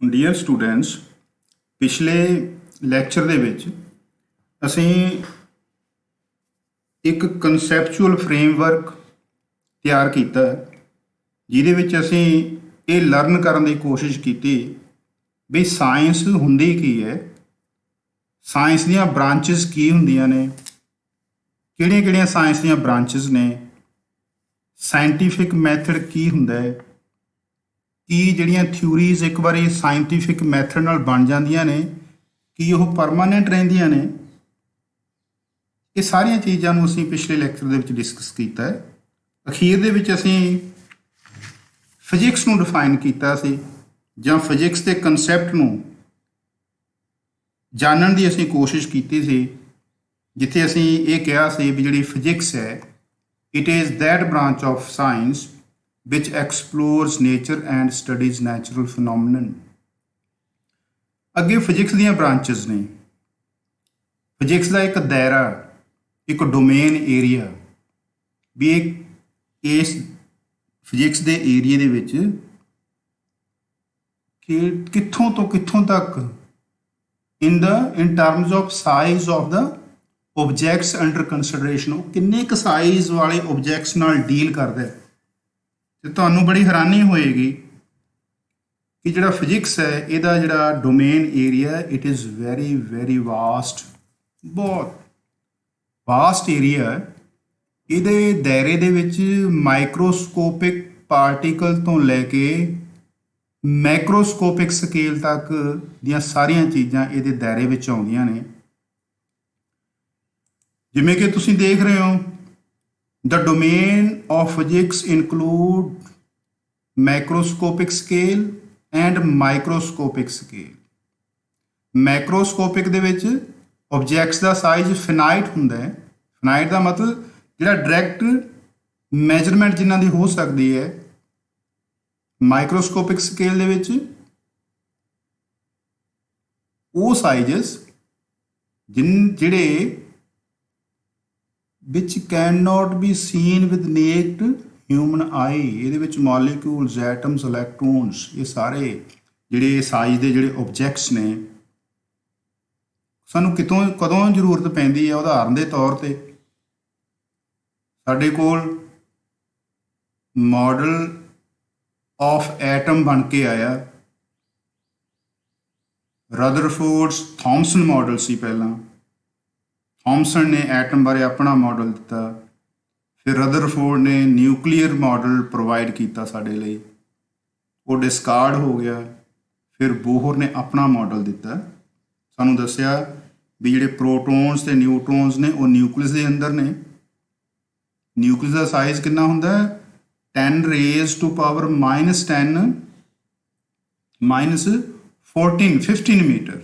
Dear students, ਪਿਛਲੇ lecture ਦੇ ਵਿੱਚ ਅਸੀਂ ਇੱਕ ਕਨਸੈਪਚੁਅਲ ਫਰੇਮਵਰਕ ਤਿਆਰ ਕੀਤਾ ਜਿਹਦੇ ਵਿੱਚ ਅਸੀਂ ਇਹ ਲਰਨ ਕਰਨ ਦੀ ਕੋਸ਼ਿਸ਼ ਕੀਤੀ ਵੀ ਸਾਇੰਸ ਹੁੰਦੀ ਕੀ ਹੈ, ਸਾਇੰਸ ਦੀਆਂ ਬ੍ਰਾਂਚਸ ਕੀ ਹੁੰਦੀਆਂ ਨੇ, ਕਿਹੜੀਆਂ-ਕਿਹੜੀਆਂ ਸਾਇੰਸ ਦੀਆਂ ਬ੍ਰਾਂਚਸ ਨੇ, ਸਾਇੰਟੀਫਿਕ ਮੈਥਡ ਕੀ ਹੁੰਦਾ ਹੈ, ਕੀ ਜਿਹੜੀਆਂ ਥਿਊਰੀਜ਼ ਇੱਕ ਵਾਰੀ ਸਾਇੰਟੀਫਿਕ ਮੈਥਡ ਨਾਲ ਬਣ ਜਾਂਦੀਆਂ ਨੇ ਕੀ ਉਹ ਪਰਮਾਨੈਂਟ ਰਹਿੰਦੀਆਂ ਨੇ। ਇਹ ਸਾਰੀਆਂ ਚੀਜ਼ਾਂ ਨੂੰ ਅਸੀਂ ਪਿਛਲੇ ਲੈਕਚਰ ਦੇ ਵਿੱਚ ਡਿਸਕਸ ਕੀਤਾ ਹੈ। ਅਖੀਰ ਦੇ ਵਿੱਚ ਅਸੀਂ ਫਿਜ਼ਿਕਸ ਨੂੰ ਡਿਫਾਈਨ ਕੀਤਾ ਸੀ ਜਾਂ ਫਿਜ਼ਿਕਸ ਦੇ ਕਨਸੈਪਟ ਨੂੰ ਜਾਣਨ ਦੀ ਅਸੀਂ ਕੋਸ਼ਿਸ਼ ਕੀਤੀ ਸੀ, ਜਿੱਥੇ ਅਸੀਂ ਇਹ ਕਿਹਾ ਸੀ ਵੀ ਜਿਹੜੀ ਫਿਜ਼ਿਕਸ ਹੈ it is that branch of science which explores nature and studies natural phenomenon। ਅੱਗੇ ਫਿਜ਼ਿਕਸ ਦੀਆਂ ਬ੍ਰਾਂਚਸ ਨੇ। ਫਿਜ਼ਿਕਸ ਦਾ ਇੱਕ ਦਾਇਰਾ, ਇੱਕ ਡੋਮੇਨ ਏਰੀਆ ਵੀ ਇਸ ਫਿਜ਼ਿਕਸ ਦੇ ਏਰੀਏ ਦੇ ਵਿੱਚ ਕਿੱਥੋਂ ਤੋਂ ਕਿੱਥੋਂ ਤੱਕ ਇਨ terms of size of the objects under consideration, ਉਹ ਕਿੰਨੇ ਕੁ ਸਾਈਜ਼ ਵਾਲੇ ਆਬਜੈਕਟਸ ਨਾਲ ਡੀਲ ਕਰਦਾ ਹੈ। ਤੇ ਤੁਹਾਨੂੰ ਬੜੀ ਹੈਰਾਨੀ ਹੋਏਗੀ ਕਿ ਜਿਹੜਾ ਫਿਜ਼ਿਕਸ ਹੈ ਇਹਦਾ ਜਿਹੜਾ domain area it is very very vast, ਬਹੁਤ ਵਾਸਟ ਏਰੀਆ। ਇਹਦੇ ਦਾਇਰੇ ਦੇ ਵਿੱਚ ਮਾਈਕਰੋਸਕੋਪਿਕ ਪਾਰਟੀਕਲ ਤੋਂ ਲੈ ਕੇ ਮੈਕਰੋਸਕੋਪਿਕ ਸਕੇਲ ਤੱਕ ਦੀਆਂ ਸਾਰੀਆਂ ਚੀਜ਼ਾਂ ਇਹਦੇ ਦਾਇਰੇ ਵਿੱਚ ਆਉਂਦੀਆਂ ਨੇ। ਜਿਵੇਂ ਕਿ ਤੁਸੀਂ ਦੇਖ ਰਹੇ ਹੋ, the domain of physics include macroscopic scale and microscopic scale। ਮੈਕਰੋਸਕੋਪਿਕ ਦੇ ਵਿੱਚ ਆਬਜੈਕਟਸ ਦਾ ਸਾਈਜ਼ ਫਿਨਾਈਟ ਹੁੰਦਾ ਹੈ। ਫਿਨਾਈਟ ਦਾ ਮਤਲਬ ਜਿਹੜਾ ਡਾਇਰੈਕਟ ਮੈਜਰਮੈਂਟ ਜਿਨ੍ਹਾਂ ਦੀ ਹੋ ਸਕਦੀ ਹੈ। ਮਾਈਕਰੋਸਕੋਪਿਕ ਸਕੇਲ ਦੇ ਵਿੱਚ ਉਹ ਸਾਈਜ਼ਸ ਜਿਹੜੇ which cannot be seen with naked human eye। ਇਹਦੇ ਵਿੱਚ ਮੋਲੀਕਿਊਲਸ, ਐਟਮਸ, ਇਲੈਕਟ੍ਰੋਨਸ, ਇਹ ਸਾਰੇ ਜਿਹੜੇ ਸਾਈਜ਼ ਦੇ ਜਿਹੜੇ ਆਬਜੈਕਟਸ ਨੇ ਸਾਨੂੰ ਕਦੋਂ ਜ਼ਰੂਰਤ ਪੈਂਦੀ ਹੈ। ਉਦਾਹਰਨ ਦੇ ਤੌਰ ਤੇ ਸਾਡੇ ਕੋਲ ਮਾਡਲ ਆਫ ਐਟਮ ਬਣ ਕੇ ਆਇਆ, ਰਦਰਫੋਰਡਸ ਥਾਮਸਨ ਮਾਡਲ ਸੀ ਪਹਿਲਾਂ। ਥਾਮਸਨ ਨੇ ਐਟਮ ਬਾਰੇ ਆਪਣਾ ਮਾਡਲ ਦਿੱਤਾ, ਫਿਰ ਰਦਰਫੋਰਡ ਨੇ ਨਿਊਕਲੀਅਰ ਮਾਡਲ ਪ੍ਰੋਵਾਈਡ ਕੀਤਾ ਸਾਡੇ ਲਈ, ਉਹ ਡਿਸਕਾਰਡ ਹੋ ਗਿਆ। ਫਿਰ ਬੋਹਰ ਨੇ ਆਪਣਾ ਮਾਡਲ ਦਿੱਤਾ, ਸਾਨੂੰ ਦੱਸਿਆ ਵੀ ਜਿਹੜੇ ਪ੍ਰੋਟੋਨਸ ਤੇ ਨਿਊਟਰੋਨਸ ਨੇ ਉਹ ਨਿਊਕਲੀਅਸ ਦੇ ਅੰਦਰ ਨੇ। ਨਿਊਕਲੀਅਸ ਦਾ ਸਾਈਜ਼ ਕਿੰਨਾ ਹੁੰਦਾ ਹੈ? 10 raised to power -10 -15 metre.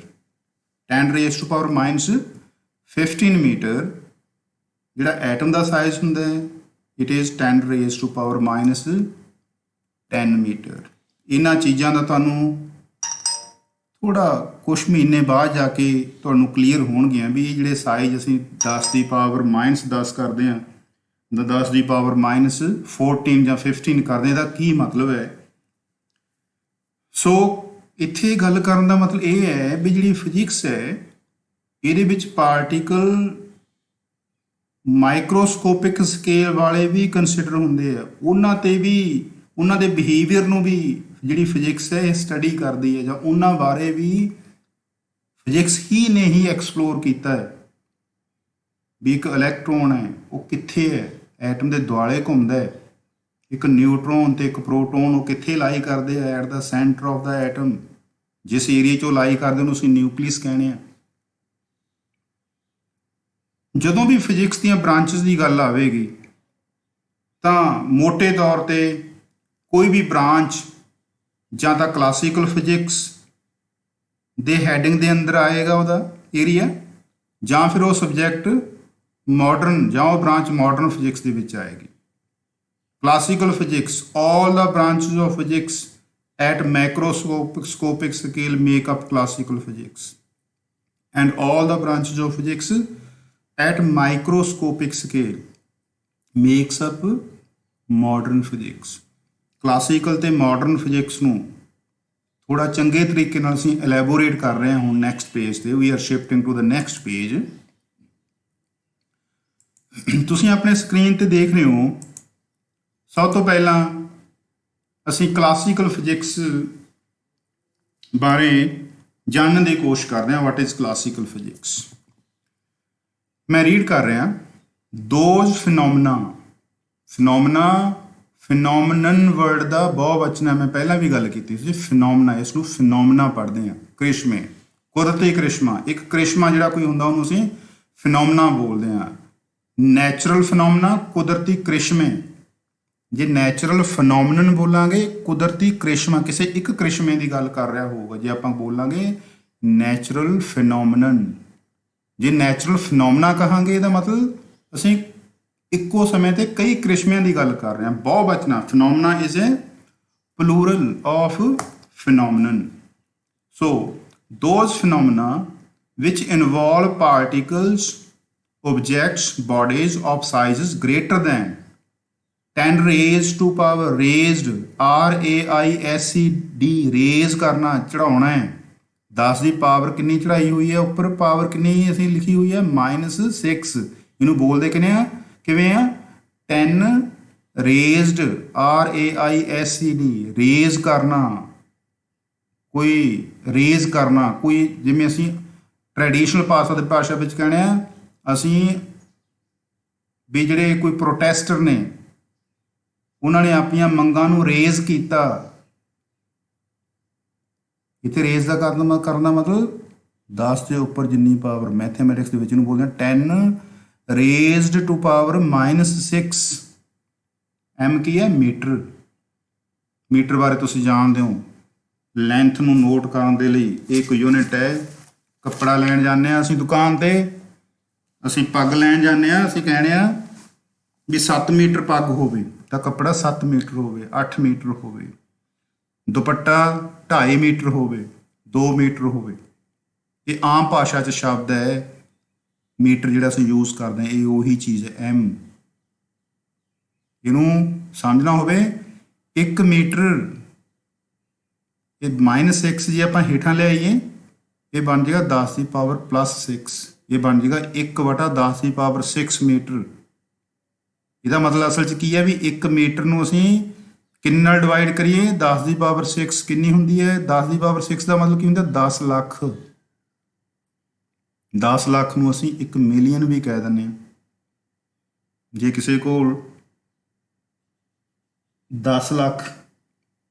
10 raised to power -15 metre ਜਿਹੜਾ ਐਟਮ ਦਾ ਸਾਈਜ਼ ਹੁੰਦਾ ਹੈ it is 10 raised to power -10 metre. ਇਹਨਾਂ ਚੀਜ਼ਾਂ ਦਾ ਤੁਹਾਨੂੰ ਥੋੜਾ ਕੁਛ ਮਹੀਨੇ ਬਾਅਦ ਜਾ ਕੇ ਤੁਹਾਨੂੰ ਕਲੀਅਰ ਹੋਣਗੀਆਂ ਵੀ ਇਹ ਜਿਹੜੇ ਸਾਈਜ਼ ਅਸੀਂ 10 ਦੀ ਪਾਵਰ -10 ਕਰਦੇ ਹਾਂ, 10 ਦੀ ਪਾਵਰ -14 ਜਾਂ 15 ਕਰਦੇ ਦਾ ਕੀ ਮਤਲਬ ਹੈ। ਸੋ ਇੱਥੇ ਗੱਲ ਕਰਨ ਦਾ ਮਤਲਬ ਇਹ ਹੈ ਵੀ ਜਿਹੜੀ ਫਿਜ਼ਿਕਸ ਹੈ ਇਹਦੇ ਵਿੱਚ ਪਾਰਟੀਕਲ ਮਾਈਕਰੋਸਕੋਪਿਕ ਸਕੇਲ ਵਾਲੇ ਵੀ ਕੰਸੀਡਰ ਹੁੰਦੇ ਆ, ਉਹਨਾਂ ਤੇ ਵੀ ਉਹਨਾਂ ਦੇ ਬਿਹੇਵੀਅਰ ਨੂੰ ਵੀ ਜਿਹੜੀ ਫਿਜ਼ਿਕਸ ਹੈ ਇਹ ਸਟੱਡੀ ਕਰਦੀ ਹੈ, ਜਾਂ ਉਹਨਾਂ ਬਾਰੇ ਵੀ ਫਿਜ਼ਿਕਸ ਹੀ ਨੇ ਹੀ ਐਕਸਪਲੋਰ ਕੀਤਾ ਹੈ ਵੀ ਇੱਕ ਇਲੈਕਟ੍ਰੋਨ ਹੈ ਉਹ ਕਿੱਥੇ ਹੈ, ਐਟਮ ਦੇ ਦੁਆਲੇ ਘੁੰਮਦਾ ਹੈ। ਇੱਕ ਨਿਊਟਰੋਨ ਤੇ ਇੱਕ ਪ੍ਰੋਟੋਨ ਉਹ ਕਿੱਥੇ ਲਾਈ ਕਰਦੇ ਆ, at the centre of the atom. ਜਿਸ ਏਰੀਏ 'ਚੋਂ ਲਾਈ ਕਰਦੇ ਉਹਨੂੰ ਅਸੀਂ ਨਿਊਕਲੀਅਸ ਕਹਿੰਦੇ ਆ। ਜਦੋਂ ਵੀ ਫਿਜ਼ਿਕਸ ਦੀਆਂ ਬ੍ਰਾਂਚਸ ਦੀ ਗੱਲ ਆਵੇਗੀ ਤਾਂ ਮੋਟੇ ਤੌਰ ਤੇ ਕੋਈ ਵੀ ਬ੍ਰਾਂਚ ਜਾਂ ਤਾਂ ਕਲਾਸੀਕਲ ਫਿਜ਼ਿਕਸ ਦੇ ਹੈਡਿੰਗ ਦੇ ਅੰਦਰ ਆਏਗਾ ਉਹਦਾ ਏਰੀਆ, ਜਾਂ ਫਿਰ ਉਹ ਸਬਜੈਕਟ ਮਾਡਰਨ ਜਾਂ ਉਹ ਬ੍ਰਾਂਚ ਮਾਡਰਨ ਫਿਜ਼ਿਕਸ ਦੇ ਵਿੱਚ ਆਏਗੀ। Classical physics, all the branches of physics at macroscopic scale make up classical physics and all the branches of physics at microscopic scale makes up modern physics। Classical ਤੇ modern physics ਨੂੰ ਥੋੜਾ ਚੰਗੇ ਤਰੀਕੇ ਨਾਲ ਅਸੀਂ ਐਲੈਬੋਰੇਟ ਕਰ ਰਹੇ ਹਾਂ ਹੁਣ ਨੈਕਸਟ ਪੇਜ ਤੇ। We are shifting to the next page. ਤੁਸੀਂ ਆਪਣੇ ਸਕਰੀਨ ਤੇ ਦੇਖ ਰਹੇ ਹੋ, ਸਭ ਤੋਂ ਪਹਿਲਾਂ ਅਸੀਂ ਕਲਾਸੀਕਲ ਫਿਜ਼ਿਕਸ ਬਾਰੇ ਜਾਣਨ ਦੀ ਕੋਸ਼ਿਸ਼ ਕਰਦੇ ਹਾਂ। What is classical physics? ਮੈਂ ਰੀਡ ਕਰ ਰਿਹਾ, ਦੋਜ਼ ਫਿਨੋਮਨਨ ਵਰਡ ਦਾ ਬਹੁਵਚਨ ਹੈ। ਮੈਂ ਪਹਿਲਾਂ ਵੀ ਗੱਲ ਕੀਤੀ ਸੀ, ਫਿਨੋਮਨਾ, ਇਸ ਨੂੰ ਫਿਨੋਮਨਾ ਪੜ੍ਹਦੇ ਹਾਂ। ਕ੍ਰਿਸ਼ਮੇ, ਕੁਦਰਤੀ ਕ੍ਰਿਸ਼ਮਾ। ਇੱਕ ਕ੍ਰਿਸ਼ਮਾ ਜਿਹੜਾ ਕੋਈ ਹੁੰਦਾ ਉਹਨੂੰ ਅਸੀਂ ਫਿਨੋਮਨਾ ਬੋਲਦੇ ਹਾਂ। ਨੈਚੁਰਲ ਫਿਨੋਮਨਾ, ਕੁਦਰਤੀ ਕ੍ਰਿਸ਼ਮੇ। ਜੇ ਨੈਚੁਰਲ ਫਿਨੋਮਨਨ ਬੋਲਾਂਗੇ, ਕੁਦਰਤੀ ਕ੍ਰਿਸ਼ਮਾ, ਕਿਸੇ ਇੱਕ ਕ੍ਰਿਸ਼ਮੇ ਦੀ ਗੱਲ ਕਰ ਰਿਹਾ ਹੋਊਗਾ। ਜੇ ਆਪਾਂ ਬੋਲਾਂਗੇ ਨੈਚੁਰਲ ਫਿਨੋਮਨਨ, ਜੇ ਨੈਚੁਰਲ ਫਿਨੋਮਨਾ ਕਹਾਂਗੇ ਇਹਦਾ ਮਤਲਬ ਅਸੀਂ ਇੱਕੋ ਸਮੇਂ ਤੇ ਕਈ ਕ੍ਰਿਸ਼ਮਿਆਂ ਦੀ ਗੱਲ ਕਰ ਰਹੇ ਹਾਂ। ਬਹੁਵਚਨਾ, phenomena is a plural of phenomenon. So those phenomena which involve particles, objects, bodies of sizes greater than 10 raised to power, raised, RAISED, raise ਕਰਨਾ, ਚੜਾਉਣਾ ਹੈ। 10 ਦੀ ਪਾਵਰ ਕਿੰਨੀ ਚੜਾਈ ਹੋਈ ਹੈ ਉੱਪਰ? ਪਾਵਰ ਕਿੰਨੀ ਅਸੀਂ ਲਿਖੀ ਹੋਈ ਹੈ? -6। ਇਹਨੂੰ ਬੋਲਦੇ ਕਿਵੇਂ ਆ? 10 raised, RAISED, ਰੇਜ਼ ਕਰਨਾ। ਕੋਈ ਰੇਜ਼ ਕਰਨਾ, ਕੋਈ ਜਿਵੇਂ ਅਸੀਂ ਟ੍ਰੈਡੀਸ਼ਨਲ ਭਾਸ਼ਾ ਵਿੱਚ ਕਹਿੰਦੇ ਆ ਅਸੀਂ ਵੀ ਜਿਹੜੇ ਕੋਈ ਪ੍ਰੋਟੈਸਟਰ ਨੇ ਉਹਨਾਂ ਨੇ ਆਪਣੀਆਂ ਮੰਗਾਂ ਨੂੰ ਰੇਜ਼ ਕੀਤਾ। ਇੱਥੇ ਰੇਜ਼ ਦਾ ਕਰਨਾ ਮਤਲਬ 10 ਦੇ ਉੱਪਰ ਜਿੰਨੀ ਪਾਵਰ, ਮੈਥਮੈਟਿਕਸ ਦੇ ਵਿੱਚ ਇਹਨੂੰ ਬੋਲਦੇ ਆ 10 raised to power -6। m ਕੀ ਹੈ? ਮੀਟਰ। ਮੀਟਰ ਬਾਰੇ ਤੁਸੀਂ ਜਾਣਦੇ ਹੋ। ਲੈਂਥ ਨੂੰ ਨੋਟ ਕਰਨ ਦੇ ਲਈ ਇੱਕ ਯੂਨਿਟ ਹੈ। ਕੱਪੜਾ ਲੈਣ ਜਾਂਦੇ ਹਾਂ ਅਸੀਂ ਦੁਕਾਨ ਤੇ, ਅਸੀਂ ਪੱਗ ਲੈਣ ਜਾਂਦੇ ਹਾਂ, ਅਸੀਂ ਕਹਿੰਦੇ ਹਾਂ ਵੀ 7 ਮੀਟਰ ਪੱਗ ਹੋਵੇ ਤਾਂ ਕੱਪੜਾ 7 ਮੀਟਰ ਹੋਵੇ, 8 ਮੀਟਰ ਹੋਵੇ। ਦੁਪੱਟਾ 2.5 ਮੀਟਰ ਹੋਵੇ, 2 ਮੀਟਰ ਹੋਵੇ। ਇਹ ਆਮ ਭਾਸ਼ਾ 'ਚ ਸ਼ਬਦ ਹੈ। ਮੀਟਰ ਜਿਹੜਾ ਅਸੀਂ ਯੂਜ਼ ਕਰਦੇ ਹਾਂ ਇਹ ਉਹੀ ਚੀਜ਼ ਹੈ, m। ਇਹਨੂੰ ਸਮਝਣਾ ਹੋਵੇ, 1 ਮੀਟਰ, ਇਹ -6 ਜੇ ਆਪਾਂ ਹੇਠਾਂ ਲਿਆਈਏ ਇਹ ਬਣ ਜਾਏਗਾ 10 ਦੀ ਪਾਵਰ +6। ਇਹ ਬਣ ਜਾਏਗਾ 1/10 ਦੀ ਪਾਵਰ 6 ਮੀਟਰ। ਇਹਦਾ ਮਤਲਬ ਅਸਲ 'ਚ ਕੀ ਹੈ ਵੀ 1 ਮੀਟਰ ਨੂੰ ਅਸੀਂ ਕਿੰਨੇ ਨਾਲ ਡਿਵਾਈਡ ਕਰੀਏ? 10 ਦੀ ਪਾਵਰ 6 ਕਿੰਨੀ ਹੁੰਦੀ ਹੈ? 10 ਦੀ ਪਾਵਰ 6 ਦਾ ਮਤਲਬ ਕੀ ਹੁੰਦਾ? 10 ਲੱਖ। 10 ਲੱਖ ਨੂੰ ਅਸੀਂ 1 ਮਿਲੀਅਨ ਵੀ ਕਹਿ ਦਿੰਦੇ ਹਾਂ। ਜੇ ਕਿਸੇ ਕੋਲ 10 ਲੱਖ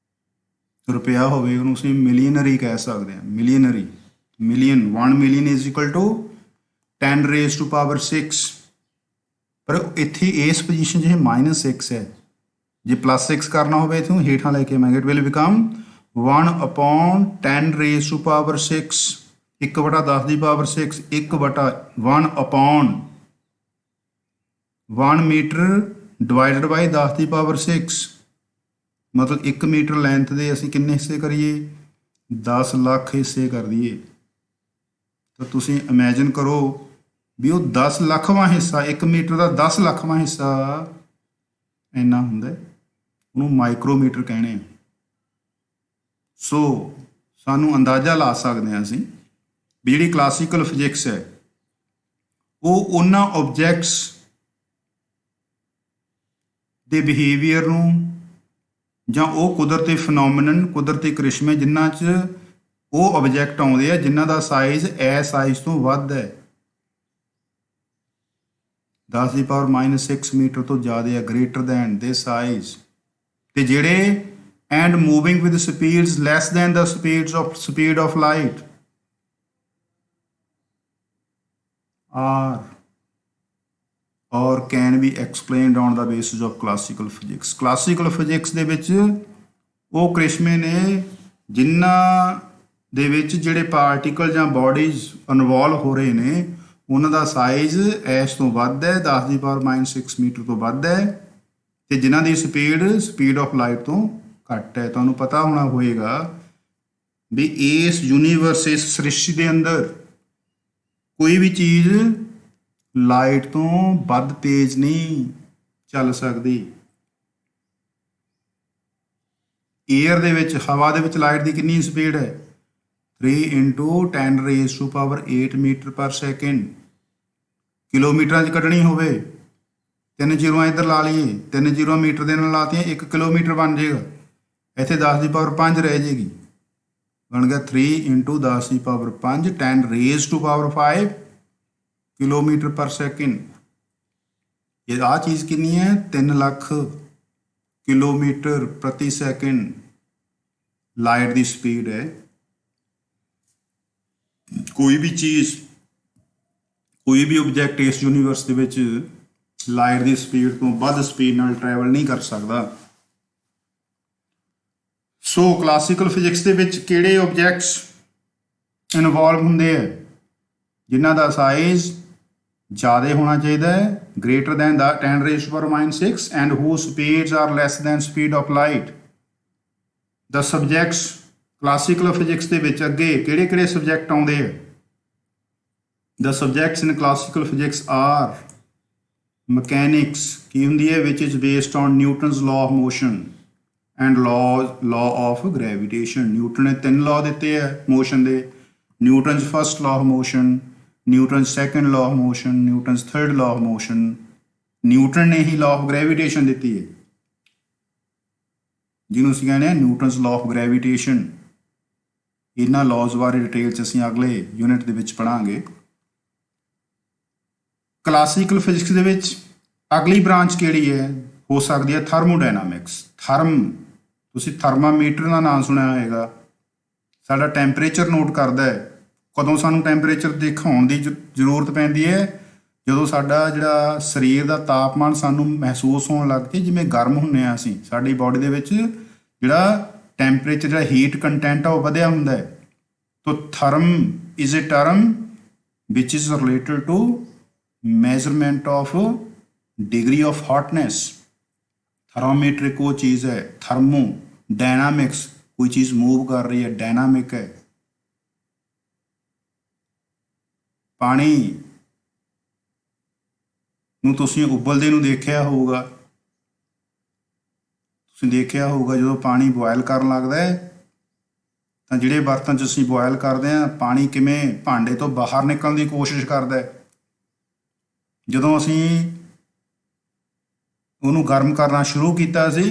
ਰੁਪਇਆ ਹੋਵੇ ਉਹਨੂੰ ਅਸੀਂ ਮਿਲੀਅਨਰੀ ਕਹਿ ਸਕਦੇ ਹਾਂ। Millionaire, million, 1 million is equal to 10 raised to power 6। ਪਰ ਇੱਥੇ ਇਸ ਪੋਜੀਸ਼ਨ 'ਚ ਇਹ -6 ਹੈ। ਜੇ +6 ਕਰਨਾ ਹੋਵੇ ਇੱਥੋਂ ਹੇਠਾਂ ਲੈ ਕੇ ਆਵਾਂਗੇ, it will become 1/10 raised to power 6। 1/10 the power 6, 1/1 metre divided by 10 the power 6। ਮਤਲਬ 1 ਮੀਟਰ ਲੈਂਥ ਦੇ ਅਸੀਂ ਕਿੰਨੇ ਹਿੱਸੇ ਕਰੀਏ? 10 ਲੱਖ ਹਿੱਸੇ ਕਰ ਦਈਏ। ਤਾਂ ਤੁਸੀਂ ਇਮੈਜਿਨ ਕਰੋ ਵੀ ਉਹ 10 ਲੱਖਵਾਂ ਹਿੱਸਾ, 1 ਮੀਟਰ ਦਾ 10 ਲੱਖਵਾਂ ਹਿੱਸਾ ਇੰਨਾ ਹੁੰਦਾ, ਉਹਨੂੰ ਮਾਈਕਰੋਮੀਟਰ ਕਹਿੰਦੇ ਆ। ਸੋ ਸਾਨੂੰ ਅੰਦਾਜ਼ਾ ਲਾ ਸਕਦੇ ਹਾਂ ਅਸੀਂ ਵੀ ਜਿਹੜੀ ਕਲਾਸੀਕਲ ਫਿਜ਼ਿਕਸ ਹੈ ਉਹ ਉਹਨਾਂ ਆਬਜੈਕਟਸ ਦੇ ਬਿਹੇਵੀਅਰ ਨੂੰ ਜਾਂ ਉਹ ਕੁਦਰਤੀ ਫਿਨੋਮੀਨਨ, ਕੁਦਰਤੀ ਕ੍ਰਿਸ਼ਮੇ ਜਿਨ੍ਹਾਂ 'ਚ ਉਹ ਆਬਜੈਕਟ ਆਉਂਦੇ ਆ ਜਿਨ੍ਹਾਂ ਦਾ ਸਾਈਜ਼ ਇਸ ਸਾਈਜ਼ ਤੋਂ ਵੱਧ ਹੈ, 10 ਦੀ ਪਾਵਰ -6 ਮੀਟਰ ਤੋਂ ਜ਼ਿਆਦਾ ਹੈ, ਗ੍ਰੇਟਰ ਦੈਨ ਦੇ ਸਾਈਜ਼, ਤੇ ਜਿਹੜੇ and moving with speeds less than the speed of light are or can be explained on the basis of classical physics। classical physics ਦੇ ਵਿੱਚ ਉਹ ਕ੍ਰਿਸ਼ਮੇ ਨੇ ਜਿਨ੍ਹਾਂ ਦੇ ਵਿੱਚ ਜਿਹੜੇ ਪਾਰਟੀਕਲ ਜਾਂ ਬੋਡੀਜ਼ ਇਨਵੋਲਵ ਹੋ ਰਹੇ ਨੇ ਉਹਨਾਂ ਦਾ ਸਾਈਜ਼ ਇਸ ਤੋਂ ਵੱਧ ਹੈ, 10 ਦੀ ਪਾਵਰ -6 ਮੀਟਰ ਤੋਂ ਵੱਧ ਹੈ, ਤੇ ਜਿਨ੍ਹਾਂ ਦੀ ਸਪੀਡ ਆਫ ਲਾਈਟ ਤੋਂ ਘੱਟ ਹੈ। ਤੁਹਾਨੂੰ ਪਤਾ ਹੋਣਾ ਹੋਏਗਾ ਵੀ ਇਸ ਯੂਨੀਵਰਸ, ਇਸ ਸ੍ਰਿਸ਼ਟੀ ਦੇ ਅੰਦਰ ਕੋਈ ਵੀ ਚੀਜ਼ ਲਾਈਟ ਤੋਂ ਵੱਧ ਤੇਜ਼ ਨਹੀਂ ਚੱਲ ਸਕਦੀ। ਏਅਰ ਦੇ ਵਿੱਚ ਹਵਾ ਦੇ ਵਿੱਚ ਲਾਈਟ ਦੀ ਕਿੰਨੀ ਸਪੀਡ ਹੈ 3 × 10⁸ 8 ਮੀਟਰ ਪਰ ਸੈਕਿੰਡ। ਕਿਲੋਮੀਟਰਾਂ 'ਚ ਕੱਢਣੀ ਹੋਵੇ 3 ਜ਼ੀਰੋਆਂ ਇੱਧਰ ਲਾ ਲਈਏ, 3 ਜ਼ੀਰੋ ਮੀਟਰ ਦੇ ਨਾਲ ਲਾਤੀਆਂ 1 ਕਿਲੋਮੀਟਰ ਬਣ ਜਾਏਗਾ। ਇੱਥੇ 10⁵ ਰਹਿ ਜਾਏਗੀ, ਬਣ ਗਿਆ 3 × 10⁵ 10⁵ ਕਿਲੋਮੀਟਰ ਪਰ ਸੈਕਿੰਡ। ਇਹ ਆਹ ਚੀਜ਼ ਕਿੰਨੀ ਹੈ 3 ਲੱਖ ਕਿਲੋਮੀਟਰ ਪ੍ਰਤੀ ਸੈਕਿੰਡ ਲਾਈਟ ਦੀ ਸਪੀਡ ਹੈ। ਕੋਈ ਵੀ ਚੀਜ਼, ਕੋਈ ਵੀ ਆਬਜੈਕਟ ਇਸ ਯੂਨੀਵਰਸ ਦੇ ਵਿੱਚ ਲਾਈਟ ਦੀ ਸਪੀਡ ਤੋਂ ਵੱਧ ਸਪੀਡ ਨਾਲ ਟਰੈਵਲ ਨਹੀਂ ਕਰ ਸਕਦਾ। ਸੋ ਕਲਾਸੀਕਲ ਫਿਜ਼ਿਕਸ ਦੇ ਵਿੱਚ ਕਿਹੜੇ ਆਬਜੈਕਟਸ ਇਨਵੋਲਵ ਹੁੰਦੇ ਆ ਜਿਨ੍ਹਾਂ ਦਾ ਸਾਈਜ਼ ਜ਼ਿਆਦਾ ਹੋਣਾ ਚਾਹੀਦਾ ਹੈ, greater than the 10⁻⁻⁶ and whose speeds are less than speed of light। the subjects classical physics ਦੇ ਵਿੱਚ ਅੱਗੇ ਕਿਹੜੇ ਕਿਹੜੇ ਸਬਜੈਕਟ ਆਉਂਦੇ ਆ? the subjects in classical physics are mechanics ਕੀ ਹੁੰਦੀ ਹੈ which is based on Newton's law of motion and law of gravitation। Newton ਨੇ 3 ਲਾਅ ਦਿੱਤੇ ਆ ਮੋਸ਼ਨ ਦੇ, ਨਿਊਟਨ's first law of motion, ਨਿਊਟਨ's second law of motion, ਨਿਊਟਨ's third law of motion। Newton ਨੇ ਹੀ law of gravitation ਦਿੱਤੀ ਹੈ ਜਿਹਨੂੰ ਅਸੀਂ ਕਹਿੰਦੇ ਹਾਂ ਨਿਊਟਨ's law of gravitation। ਇਹਨਾਂ ਲਾਜ਼ ਬਾਰੇ ਡਿਟੇਲ 'ਚ ਅਸੀਂ ਅਗਲੇ ਯੂਨਿਟ ਦੇ ਵਿੱਚ ਪੜ੍ਹਾਂਗੇ। ਕਲਾਸੀਕਲ ਫਿਜ਼ਿਕਸ ਦੇ ਵਿੱਚ ਅਗਲੀ ਬ੍ਰਾਂਚ ਕਿਹੜੀ ਹੈ? ਹੋ ਸਕਦੀ ਹੈ ਥਰਮੋਡਾਇਨਾਮਿਕਸ। ਤੁਸੀਂ ਥਰਮਾਮੀਟਰ ਦਾ ਨਾਮ ਸੁਣਿਆ ਹੋਏਗਾ, ਸਾਡਾ ਟੈਂਪਰੇਚਰ ਨੋਟ ਕਰਦਾ ਹੈ। ਕਦੋਂ ਸਾਨੂੰ ਟੈਂਪਰੇਚਰ ਦਿਖਾਉਣ ਦੀ ਜ਼ਰੂਰਤ ਪੈਂਦੀ ਹੈ? ਜਦੋਂ ਸਾਡਾ ਜਿਹੜਾ ਸਰੀਰ ਦਾ ਤਾਪਮਾਨ ਸਾਨੂੰ ਮਹਿਸੂਸ ਹੋਣ ਲੱਗ ਜੇ ਜਿਵੇਂ ਗਰਮ ਹੁੰਦੇ ਹਾਂ ਅਸੀਂ, ਸਾਡੀ ਬਾਡੀ ਦੇ ਵਿੱਚ ਜਿਹੜਾ ਟੈਂਪਰੇਚਰ, ਜਿਹੜਾ ਹੀਟ ਕੰਟੈਂਟ ਆ ਉਹ ਵਧਿਆ ਹੁੰਦਾ ਹੈ। ਤੋ therm is a term which is related to measurement of degree of hotness। Thermometer एक वो चीज़ है। थर्मो डायनामिक्स, कोई चीज़ मूव कर रही है, डायनामिक है। पानी ਨੂੰ ਤੁਸੀਂ ਉਬਲਦੇ ਨੂੰ ਦੇਖਿਆ ਹੋਊਗਾ, ਤੁਸੀਂ ਦੇਖਿਆ ਹੋਊਗਾ ਜਦੋਂ ਪਾਣੀ ਬੋਇਲ ਕਰਨ ਲੱਗਦਾ ਹੈ ਤਾਂ ਜਿਹੜੇ ਬਰਤਨ 'ਚ ਅਸੀਂ ਬੋਇਲ ਕਰਦੇ ਹਾਂ ਪਾਣੀ ਕਿਵੇਂ ਭਾਂਡੇ ਤੋਂ ਬਾਹਰ ਨਿਕਲਣ ਦੀ ਕੋਸ਼ਿਸ਼ ਕਰਦਾ ਹੈ। ਜਦੋਂ ਅਸੀਂ ਉਹਨੂੰ ਗਰਮ ਕਰਨਾ ਸ਼ੁਰੂ ਕੀਤਾ ਸੀ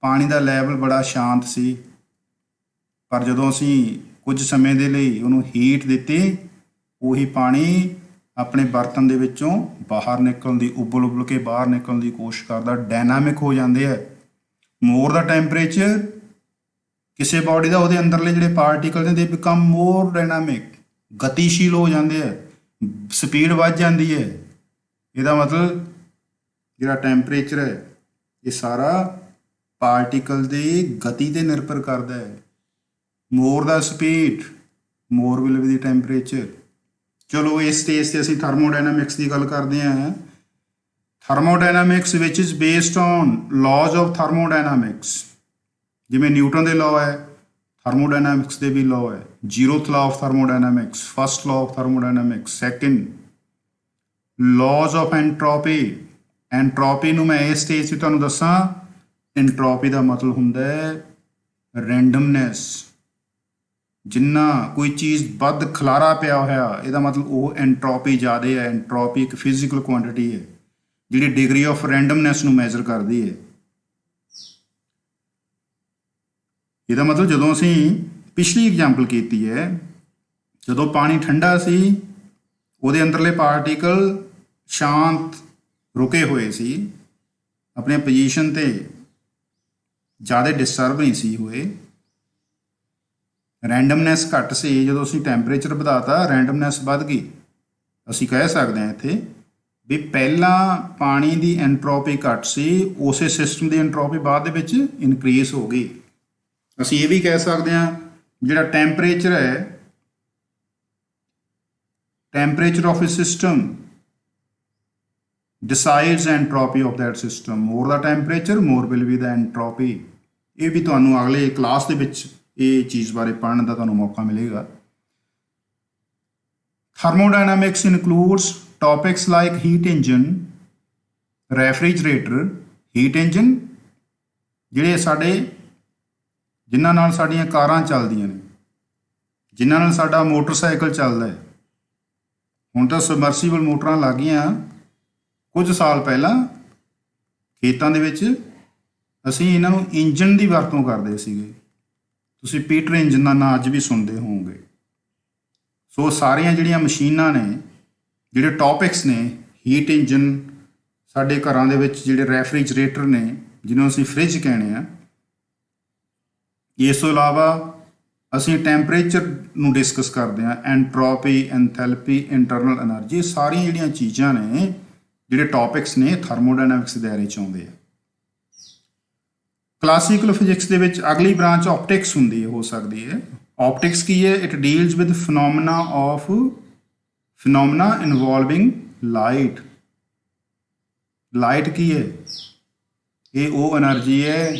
ਪਾਣੀ ਦਾ ਲੈਵਲ ਬੜਾ ਸ਼ਾਂਤ ਸੀ, ਪਰ ਜਦੋਂ ਅਸੀਂ ਕੁਝ ਸਮੇਂ ਦੇ ਲਈ ਉਹਨੂੰ ਹੀਟ ਦਿੱਤੀ ਉਹੀ ਪਾਣੀ ਆਪਣੇ ਬਰਤਨ ਦੇ ਵਿੱਚੋਂ ਬਾਹਰ ਨਿਕਲਣ ਦੀ, ਉਬਲ ਕੇ ਬਾਹਰ ਨਿਕਲਣ ਦੀ ਕੋਸ਼ਿਸ਼ ਕਰਦਾ, ਡਾਇਨਾਮਿਕ ਹੋ ਜਾਂਦੇ ਆ। ਮੋਰ ਦਾ ਟੈਂਪਰੇਚਰ ਕਿਸੇ ਬਾਡੀ ਦਾ, ਉਹਦੇ ਅੰਦਰਲੇ ਜਿਹੜੇ ਪਾਰਟੀਕਲ ਨੇ ਦੇ ਬਿਕਮ ਮੋਰ ਡਾਇਨਾਮਿਕ, ਗਤੀਸ਼ੀਲ ਹੋ ਜਾਂਦੇ ਆ, ਸਪੀਡ ਵੱਧ ਜਾਂਦੀ ਹੈ। ਇਹਦਾ ਮਤਲਬ ਜਿਹੜਾ ਟੈਂਪਰੇਚਰ ਹੈ ਇਹ ਸਾਰਾ ਪਾਰਟੀਕਲ ਦੀ ਗਤੀ 'ਤੇ ਨਿਰਭਰ ਕਰਦਾ ਹੈ। ਮੋਰ ਦਾ speed more will be the temperature. ਚਲੋ ਇਸ ਸਟੇਜ 'ਤੇ ਅਸੀਂ ਥਰਮੋਡਾਇਨਾਮਿਕਸ ਦੀ ਗੱਲ ਕਰਦੇ ਹਾਂ। Thermodynamics which is based on laws of thermodynamics. ਜਿਵੇਂ ਨਿਊਟਨ ਦੇ ਲਾਅ ਹੈ, ਥਰਮੋਡਾਇਨਾਮਿਕਸ ਦੇ ਵੀ ਲਾਅ ਹੈ। Zeroth law of thermodynamics, first law of thermodynamics, second laws of entropy. Entropy ਨੂੰ ਮੈਂ ਇਸ ਸਟੇਜ 'ਤੇ ਤੁਹਾਨੂੰ ਦੱਸਾਂ, ਐਂਟਰੋਪੀ ਦਾ ਮਤਲਬ ਹੁੰਦਾ ਹੈ ਰੈਂਡਮਨੈਸ। ਜਿੰਨਾ ਕੋਈ ਚੀਜ਼ ਵੱਧ ਖਲਾਰਾ ਪਿਆ ਹੋਇਆ ਇਹਦਾ ਮਤਲਬ ਉਹ ਐਂਟਰੋਪੀ ਜ਼ਿਆਦਾ ਹੈ। ਐਂਟਰੋਪੀ ਇੱਕ ਫਿਜ਼ੀਕਲ ਕੁਆਂਟਿਟੀ ਹੈ ਜਿਹੜੀ ਡਿਗਰੀ ਆਫ ਰੈਂਡਮਨੈਸ ਨੂੰ ਮੈਜ਼ਰ ਕਰਦੀ ਹੈ। ਇਹਦਾ ਮਤਲਬ ਜਦੋਂ ਅਸੀਂ ਪਿਛਲੀ ਐਗਜ਼ਾਮਪਲ ਕੀਤੀ ਹੈ, ਜਦੋਂ ਪਾਣੀ ਠੰਡਾ ਸੀ ਉਹਦੇ ਅੰਦਰਲੇ ਪਾਰਟੀਕਲ ਸ਼ਾਂਤ ਰੁਕੇ ਹੋਏ ਸੀ, ਆਪਣੀ ਪੋਜੀਸ਼ਨ 'ਤੇ ਜ਼ਿਆਦਾ ਡਿਸਟਰਬ ਨਹੀਂ ਸੀ ਹੋਏ, ਰੈਂਡਮਨੈਸ ਘੱਟ ਸੀ। ਜਦੋਂ ਅਸੀਂ ਟੈਂਪਰੇਚਰ ਵਧਾਤਾ ਰੈਂਡਮਨੈਸ ਵੱਧ ਗਈ। ਅਸੀਂ ਕਹਿ ਸਕਦੇ ਹਾਂ ਇੱਥੇ ਵੀ ਪਹਿਲਾਂ ਪਾਣੀ ਦੀ ਐਂਟਰੋਪੀ ਘੱਟ ਸੀ, ਉਸੇ ਸਿਸਟਮ ਦੀ ਐਂਟਰੋਪੀ ਬਾਅਦ ਦੇ ਵਿੱਚ ਇਨਕਰੀਜ਼ ਹੋ ਗਈ। ਅਸੀਂ ਇਹ ਵੀ ਕਹਿ ਸਕਦੇ ਹਾਂ ਜਿਹੜਾ ਟੈਂਪਰੇਚਰ ਹੈ, temperature of a system decides entropy of that system। more the temperature more will be the entropy। ਇਹ ਵੀ ਤੁਹਾਨੂੰ ਅਗਲੇ ਕਲਾਸ ਦੇ ਵਿੱਚ ਇਹ ਚੀਜ਼ ਬਾਰੇ ਪੜ੍ਹਨ ਦਾ ਤੁਹਾਨੂੰ ਮੌਕਾ ਮਿਲੇਗਾ। thermodynamics includes topics like heat engine, refrigerator। heat engine ਜਿਹੜੇ ਸਾਡੇ ਜਿਨ੍ਹਾਂ ਨਾਲ ਸਾਡੀਆਂ ਕਾਰਾਂ ਚੱਲਦੀਆਂ ਨੇ, ਜਿਨ੍ਹਾਂ ਨਾਲ ਸਾਡਾ ਮੋਟਰਸਾਈਕਲ ਚੱਲਦਾ ਹੈ। ਹੁਣ ਤਾਂ ਸਬਮਰਸੀਬਲ ਮੋਟਰਾਂ ਲੱਗ ਗਈਆਂ। ਕੁਝ ਸਾਲ ਪਹਿਲਾਂ ਖੇਤਾਂ ਦੇ ਵਿੱਚ ਅਸੀਂ ਇਹਨਾਂ ਨੂੰ ਇੰਜਨ ਦੀ ਵਰਤੋਂ ਕਰਦੇ ਸੀਗੇ। ਤੁਸੀਂ ਪੀਟਰ ਇੰਜਨ ਦਾ ਨਾਂ ਅੱਜ ਵੀ ਸੁਣਦੇ ਹੋਵੋਗੇ। ਸੋ ਸਾਰੀਆਂ ਜਿਹੜੀਆਂ ਮਸ਼ੀਨਾਂ ਨੇ, ਜਿਹੜੇ ਟੌਪਿਕਸ ਨੇ, ਹੀਟ ਇੰਜਨ, ਸਾਡੇ ਘਰਾਂ ਦੇ ਵਿੱਚ ਜਿਹੜੇ ਰੈਫਰੀਜਰੇਟਰ ਨੇ ਜਿਹਨੂੰ ਅਸੀਂ ਫ੍ਰਿਜ ਕਹਿੰਦੇ ਆ। ਇਸ ਤੋਂ ਇਲਾਵਾ ਅਸੀਂ ਟੈਂਪਰੇਚਰ ਨੂੰ ਡਿਸਕਸ ਕਰਦੇ ਹਾਂ, ਐਂਟਰੋਪੀ, ਐਂਥੈਲਪੀ, ਇੰਟਰਨਲ ਐਨਰਜੀ। ਸਾਰੀਆਂ ਜਿਹੜੀਆਂ ਚੀਜ਼ਾਂ ਨੇ, ਜਿਹੜੇ ਟੌਪਿਕਸ ਨੇ, ਥਰਮੋਡਾਇਨਾਮਿਕਸ ਦੇ ਦਾਇਰੇ 'ਚ ਆਉਂਦੇ ਆ। ਕਲਾਸੀਕਲ ਫਿਜ਼ਿਕਸ ਦੇ ਵਿੱਚ ਅਗਲੀ ਬ੍ਰਾਂਚ ਆਪਟਿਕਸ ਹੁੰਦੀ ਹੈ, ਹੋ ਸਕਦੀ ਹੈ। ਆਪਟਿਕਸ ਕੀ ਹੈ? It deals with phenomena involving light. Light ਕੀ ਹੈ? ਇਹ ਉਹ એનર્ਜੀ ਹੈ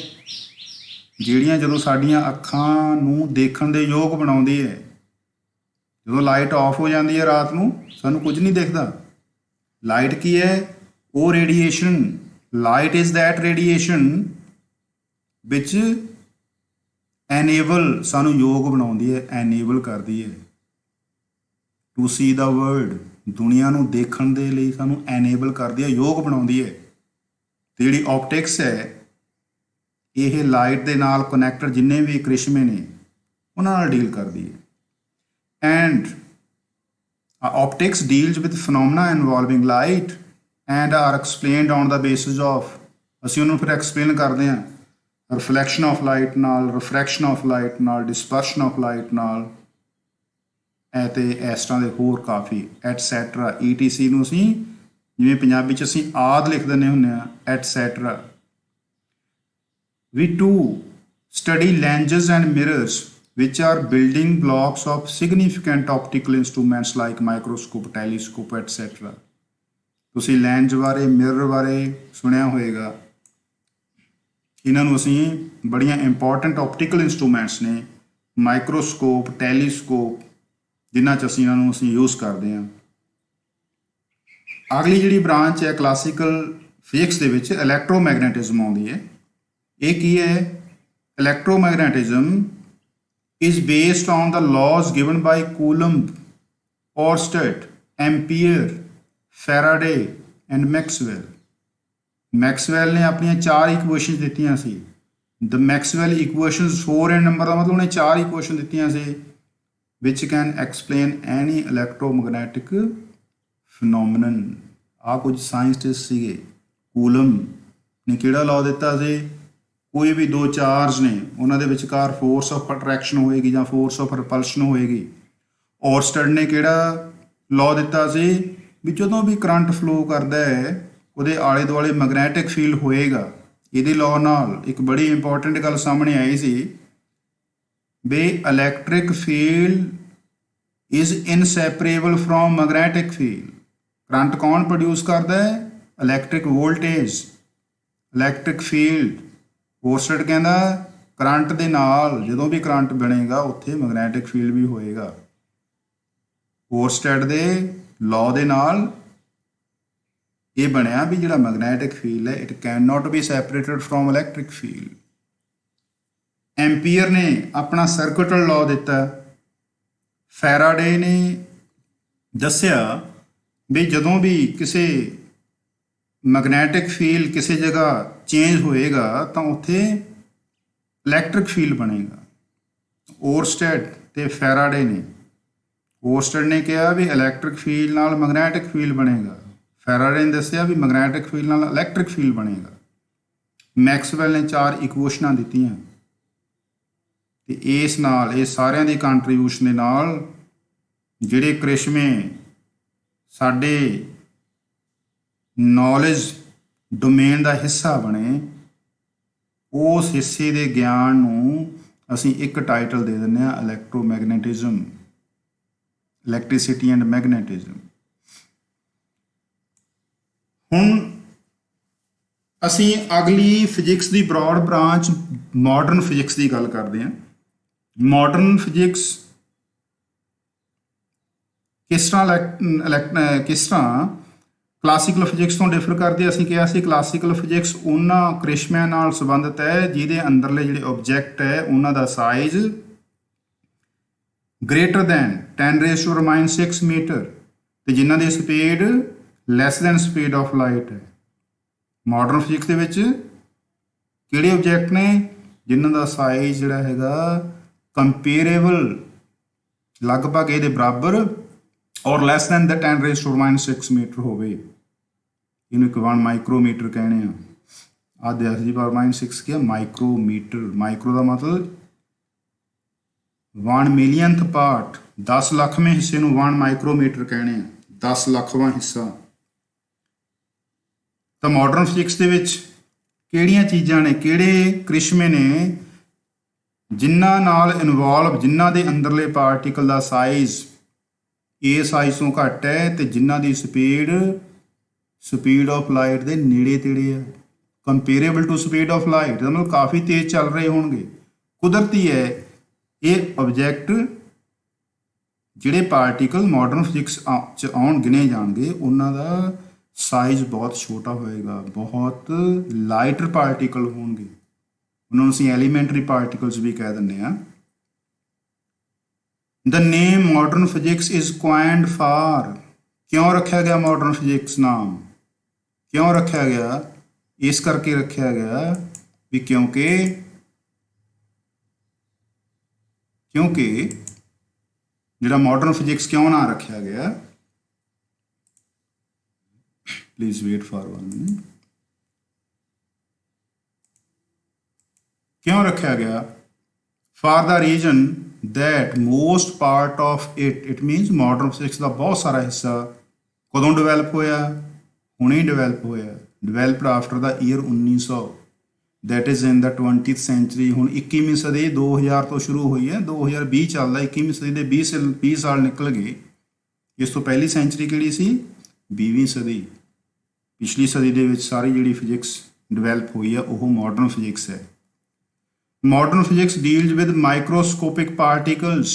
ਜਿਹੜੀਆਂ ਜਦੋਂ ਸਾਡੀਆਂ ਅੱਖਾਂ ਨੂੰ ਦੇਖਣ ਦੇ ਯੋਗ ਬਣਾਉਂਦੀ ਹੈ। ਜਦੋਂ ਲਾਈਟ ਆਫ ਹੋ ਜਾਂਦੀ ਹੈ ਰਾਤ ਨੂੰ, ਸਾਨੂੰ ਕੁਝ ਨਹੀਂ ਦਿਖਦਾ। ਲਾਈਟ ਕੀ ਹੈ? ਉਹ radiation. Light is that radiation ਵਿੱਚ ਐਨੇਬਲ, ਸਾਨੂੰ ਯੋਗ ਬਣਾਉਂਦੀ ਹੈ, ਐਨੇਬਲ ਕਰਦੀ ਹੈ ਟੂ ਸੀ ਦਾ ਵਰਲਡ। ਦੁਨੀਆ ਨੂੰ ਦੇਖਣ ਦੇ ਲਈ ਸਾਨੂੰ ਐਨੇਬਲ ਕਰਦੀ ਹੈ, ਯੋਗ ਬਣਾਉਂਦੀ ਹੈ। ਅਤੇ ਜਿਹੜੀ ਆਪਟਿਕਸ ਹੈ, ਇਹ ਲਾਈਟ ਦੇ ਨਾਲ ਕਨੈਕਟਡ ਜਿੰਨੇ ਵੀ ਕ੍ਰਿਸ਼ਮੇ ਨੇ ਉਹਨਾਂ ਨਾਲ ਡੀਲ ਕਰਦੀ ਹੈ। And optics deals with phenomena involving light and are explained on the basis of, ਅਸੀਂ ਉਹਨੂੰ ਫਿਰ ਐਕਸਪਲੇਨ ਕਰਦੇ ਹਾਂ ਰਿਫਲੈਕਸ਼ਨ ਆਫ ਲਾਈਟ ਨਾਲ, ਰਿਫਰੈਕਸ਼ਨ ਆਫ ਲਾਈਟ ਨਾਲ, ਡਿਸਪਰਸ਼ਨ ਆਫ ਲਾਈਟ ਨਾਲ, ਅਤੇ ਇਸ ਤਰ੍ਹਾਂ ਦੇ ਹੋਰ ਕਾਫੀ ਐਟਸੈਟਰਾ। ETC ਨੂੰ ਅਸੀਂ ਜਿਵੇਂ ਪੰਜਾਬੀ 'ਚ ਅਸੀਂ ਆਦਿ ਲਿਖ ਦਿੰਦੇ ਹੁੰਦੇ ਹਾਂ, et cetera. We too study lenses and mirrors, which are building blocks of significant optical instruments like microscope, telescope, etc. ਤੁਸੀਂ ਲੈਂਸ ਬਾਰੇ, ਮਿਰਰ ਬਾਰੇ ਸੁਣਿਆ ਹੋਏਗਾ। ਇਹਨਾਂ ਨੂੰ ਅਸੀਂ ਬੜੀਆਂ ਇੰਪੋਰਟੈਂਟ ਆਪਟੀਕਲ ਇੰਸਟਰੂਮੈਂਟਸ ਨੇ, ਮਾਈਕਰੋਸਕੋਪ, ਟੈਲੀਸਕੋਪ, ਜਿਨ੍ਹਾਂ 'ਚ ਅਸੀਂ ਇਹਨਾਂ ਨੂੰ ਯੂਜ਼ ਕਰਦੇ ਹਾਂ। ਅਗਲੀ ਜਿਹੜੀ ਬ੍ਰਾਂਚ ਹੈ ਕਲਾਸੀਕਲ ਫਿਜ਼ਿਕਸ ਦੇ ਵਿੱਚ, ਇਲੈਕਟ੍ਰੋਮੈਗਨੈਟਿਜ਼ਮ ਆਉਂਦੀ ਹੈ। ਇਹ ਕੀ ਹੈ? Electromagnetism is based on the laws given by Coulomb, Oersted, Ampere, Faraday and Maxwell. Maxwell ਨੇ ਆਪਣੀਆਂ 4 ਇਕੁਏਸ਼ਨਸ ਦਿੱਤੀਆਂ ਸੀ। The Maxwell equations 4 and number ਦਾ ਮਤਲਬ ਉਹਨੇ 4 ਇਕੁਏਸ਼ਨ ਦਿੱਤੀਆਂ ਸੀ which can explain any electromagnetic phenomenon. ਆਹ ਕੁਝ ਸਾਇੰਟਿਸਟ ਸੀਗੇ। ਕੂਲਮ ਨੇ ਕਿਹੜਾ ਲਾਅ ਦਿੱਤਾ ਸੀ? ਕੋਈ ਵੀ 2 ਚਾਰਜ ਨੇ, ਉਹਨਾਂ ਦੇ ਵਿਚਕਾਰ ਫੋਰਸ ਆਫ ਅਟਰੈਕਸ਼ਨ ਹੋਏਗੀ ਜਾਂ ਫੋਰਸ ਆਫ ਰਿਪਲਸ਼ਨ ਹੋਏਗੀ। ਔਰਸਟਡ ਨੇ ਕਿਹੜਾ ਲਾਅ ਦਿੱਤਾ ਸੀ? ਵੀ ਜਦੋਂ ਵੀ ਕਰੰਟ ਫਲੋ ਕਰਦਾ ਹੈ ਉਹਦੇ ਆਲੇ ਦੁਆਲੇ ਮੈਗਨੈਟਿਕ ਫੀਲਡ ਹੋਏਗਾ। ਇਹਦੇ ਲਾਅ ਨਾਲ ਇੱਕ ਬੜੀ ਇੰਪੋਰਟੈਂਟ ਗੱਲ ਸਾਹਮਣੇ ਆਈ ਸੀ ਵੀ electric field is inseparable from magnetic field. Current ਕੌਣ ਪ੍ਰੋਡਿਊਸ ਕਰਦਾ ਹੈ? Electric voltage, electric field. Oersted ਕਹਿੰਦਾ ਕਰੰਟ ਦੇ ਨਾਲ ਜਦੋਂ ਵੀ ਕਰੰਟ ਬਣੇਗਾ ਉੱਥੇ ਮੈਗਨੈਟਿਕ ਫੀਲਡ ਵੀ ਹੋਏਗਾ। ਔਰਸਟਡ ਦੇ ਲਾਅ ਦੇ ਨਾਲ ਇਹ ਬਣਿਆ ਵੀ ਜਿਹੜਾ ਮੈਗਨੈਟਿਕ ਫੀਲਡ ਹੈ it can not be separated from electric field. Ampere ਨੇ ਆਪਣਾ ਸਰਕਟਲ ਲਾਅ ਦਿੱਤਾ। ਫੈਰਾਡੇ ਨੇ ਦੱਸਿਆ ਵੀ ਜਦੋਂ ਵੀ ਕਿਸੇ ਮੈਗਨੈਟਿਕ ਫੀਲਡ ਕਿਸੇ ਜਗ੍ਹਾ ਚੇਂਜ ਹੋਏਗਾ ਤਾਂ ਉੱਥੇ ਇਲੈਕਟ੍ਰਿਕ ਫੀਲਡ ਬਣੇਗਾ। ਔਰਸਟਡ ਤੇ ਫੈਰਾਡੇ ਨੇ, ਔਰਸਟਡ ਨੇ ਕਿਹਾ ਵੀ ਇਲੈਕਟ੍ਰਿਕ ਫੀਲਡ ਨਾਲ ਮੈਗਨੈਟਿਕ ਫੀਲਡ ਬਣੇਗਾ। ਫੈਰਾਡੇ ਨੇ ਦੱਸਿਆ ਵੀ ਮੈਗਨੈਟਿਕ ਫੀਲਡ ਨਾਲ ਇਲੈਕਟ੍ਰਿਕ ਫੀਲਡ ਬਣੇਗਾ। ਮੈਕਸਵੈਲ ਨੇ 4 ਇਕੁਏਸ਼ਨਾਂ ਦਿੱਤੀਆਂ ਤੇ ਇਸ ਨਾਲ, ਇਹ ਸਾਰਿਆਂ ਦੀ ਕੰਟਰੀਬਿਊਸ਼ਨ ਦੇ ਨਾਲ ਜਿਹੜੇ ਕ੍ਰਿਸ਼ਮੇ ਸਾਡੇ ਨੌਲੇਜ ਡੋਮੇਨ ਦਾ ਹਿੱਸਾ ਬਣੇ, ਉਸ ਹਿੱਸੇ ਦੇ ਗਿਆਨ ਨੂੰ ਅਸੀਂ ਇੱਕ ਟਾਈਟਲ ਦੇ ਦਿੰਦੇ ਹਾਂ ਇਲੈਕਟ੍ਰੋਮੈਗਨੈਟਿਜ਼ਮ, ਇਲੈਕਟ੍ਰੀਸਿਟੀ ਐਂਡ ਮੈਗਨੈਟਿਜ਼ਮ। ਹੁਣ ਅਸੀਂ ਅਗਲੀ ਫਿਜ਼ਿਕਸ ਦੀ ਬ੍ਰੌਡ ਬ੍ਰਾਂਚ ਮਾਡਰਨ ਫਿਜ਼ਿਕਸ ਦੀ ਗੱਲ ਕਰਦੇ ਹਾਂ। ਮਾਡਰਨ ਫਿਜ਼ਿਕਸ ਕਿਸ ਤਰ੍ਹਾਂ ਕਲਾਸੀਕਲ ਫਿਜ਼ਿਕਸ ਤੋਂ ਡਿਫਰ ਕਰਦੀ ਅਸੀਂ ਕਿਹਾ ਸੀ ਕਲਾਸੀਕਲ ਫਿਜ਼ਿਕਸ ਉਹਨਾਂ ਕ੍ਰਿਸ਼ਮਿਆਂ ਨਾਲ ਸੰਬੰਧਿਤ ਹੈ ਜਿਹਦੇ ਅੰਦਰਲੇ ਜਿਹੜੇ ਆਬਜੈਕਟ ਹੈ ਉਹਨਾਂ ਦਾ ਸਾਈਜ਼ ਗ੍ਰੇਟਰ ਦੈਨ 10⁻⁻⁶ ਮੀਟਰ ਤੇ ਜਿਨ੍ਹਾਂ ਦੀ speed less than speed of light ਹੈ। ਮਾਡਰਨ ਫਿਜ਼ਿਕਸ ਦੇ ਵਿੱਚ ਕਿਹੜੇ ਆਬਜੈਕਟ ਨੇ ਜਿਨ੍ਹਾਂ ਦਾ ਸਾਈਜ਼ ਜਿਹੜਾ ਹੈਗਾ ਕੰਪੇਰੇਬਲ ਲਗਭਗ ਇਹਦੇ ਬਰਾਬਰ ਔਰ ਲੈਸ ਦੈਨ ਦਾ 10⁻⁻⁶ ਮੀਟਰ ਹੋਵੇ, ਇਹਨੂੰ ਇੱਕ 1 ਮਾਈਕਰੋਮੀਟਰ ਕਹਿੰਦੇ ਆ। ਆਹ 10⁻⁻⁶ ਕੀ ਮਾਈਕਰੋਮੀਟਰ, ਮਾਈਕਰੋ ਦਾ ਮਤਲਬ 1 ਮਿਲੀਅਨਥ ਪਾਰਟ, 10 ਲੱਖਵੇਂ ਹਿੱਸੇ ਨੂੰ 1 ਮਾਈਕਰੋਮੀਟਰ ਕਹਿੰਦੇ ਆ, 10 ਲੱਖਵਾਂ ਹਿੱਸਾ। ਤਾਂ ਮਾਡਰਨ ਫਿਜ਼ਿਕਸ ਦੇ ਵਿੱਚ ਕਿਹੜੀਆਂ ਚੀਜ਼ਾਂ ਨੇ, ਕਿਹੜੇ ਕ੍ਰਿਸ਼ਮੇ ਨੇ ਜਿਨ੍ਹਾਂ ਨਾਲ ਇਨਵੋਲਵ, ਜਿਨ੍ਹਾਂ ਦੇ ਅੰਦਰਲੇ ਪਾਰਟੀਕਲ ਦਾ ਸਾਈਜ਼ ਇਹ ਸਾਈਜ਼ ਤੋਂ ਘੱਟ ਹੈ ਤੇ ਜਿਨ੍ਹਾਂ ਦੀ ਸਪੀਡ ਆਫ ਲਾਈਟ ਦੇ ਨੇੜੇ ਤੇੜੇ ਹੈ, comparable to speed of light, ਮਤਲਬ ਕਾਫੀ ਤੇਜ਼ ਚੱਲ ਰਹੇ ਹੋਣਗੇ। ਕੁਦਰਤੀ ਹੈ ਇਹ ਆਬਜੈਕਟ ਜਿਹੜੇ ਪਾਰਟੀਕਲ ਮਾਡਰਨ ਫਿਜ਼ਿਕਸ 'ਚ ਆਉਣ ਗਿਣੇ ਜਾਣਗੇ ਉਹਨਾਂ ਦਾ ਸਾਈਜ਼ ਬਹੁਤ ਛੋਟਾ ਹੋਏਗਾ, ਬਹੁਤ ਲਾਈਟਰ ਪਾਰਟੀਕਲ ਹੋਣਗੇ, ਉਹਨਾਂ ਨੂੰ ਅਸੀਂ ਐਲੀਮੈਂਟਰੀ ਪਾਰਟੀਕਲਸ ਵੀ ਕਹਿ ਦਿੰਦੇ ਹਾਂ। The name modern physics is coined for, ਕਿਉਂ ਰੱਖਿਆ ਗਿਆ ਮਾਡਰਨ ਫਿਜ਼ਿਕਸ ਨਾਮ, ਕਿਉਂ ਰੱਖਿਆ ਗਿਆ, ਇਸ ਕਰਕੇ ਰੱਖਿਆ ਗਿਆ ਵੀ ਕਿਉਂਕਿ ਜਿਹੜਾ ਮਾਡਰਨ ਫਿਜ਼ਿਕਸ ਕਿਉਂ ਨਾ ਰੱਖਿਆ ਗਿਆ, ਪਲੀਜ਼ ਵੇਟ ਫॉर 1 ਮਿੰਟ, ਕਿਉਂ ਰੱਖਿਆ ਗਿਆ, for the reason that most part of it means modern physics ਦਾ ਬਹੁਤ ਸਾਰਾ ਹਿੱਸਾ ਕਦੋਂ ਡਿਵੈਲਪ ਹੋਇਆ, ਹੁਣੇ ਡਿਵੈਲਪ ਹੋਇਆ, developed after the year 1900, that is in the 20th century। ਹੁਣ 21ਵੀਂ ਸਦੀ 2000 ਤੋਂ ਸ਼ੁਰੂ ਹੋਈ ਹੈ, 2020 ਚੱਲਦਾ, 21ਵੀਂ ਸਦੀ ਦੇ 20 ਸਾਲ ਨਿਕਲ ਗਏ। ਇਸ ਤੋਂ ਪਹਿਲੀ ਸੈਂਚਰੀ ਕਿਹੜੀ ਸੀ, 20ਵੀਂ ਸਦੀ। ਪਿਛਲੀ ਸਦੀ ਦੇ ਵਿੱਚ ਸਾਰੀ ਜਿਹੜੀ ਫਿਜ਼ਿਕਸ ਡਿਵੈਲਪ ਹੋਈ ਹੈ ਉਹ ਮਾਡਰਨ ਫਿਜ਼ਿਕਸ ਹੈ। Modern physics deals with microscopic particles,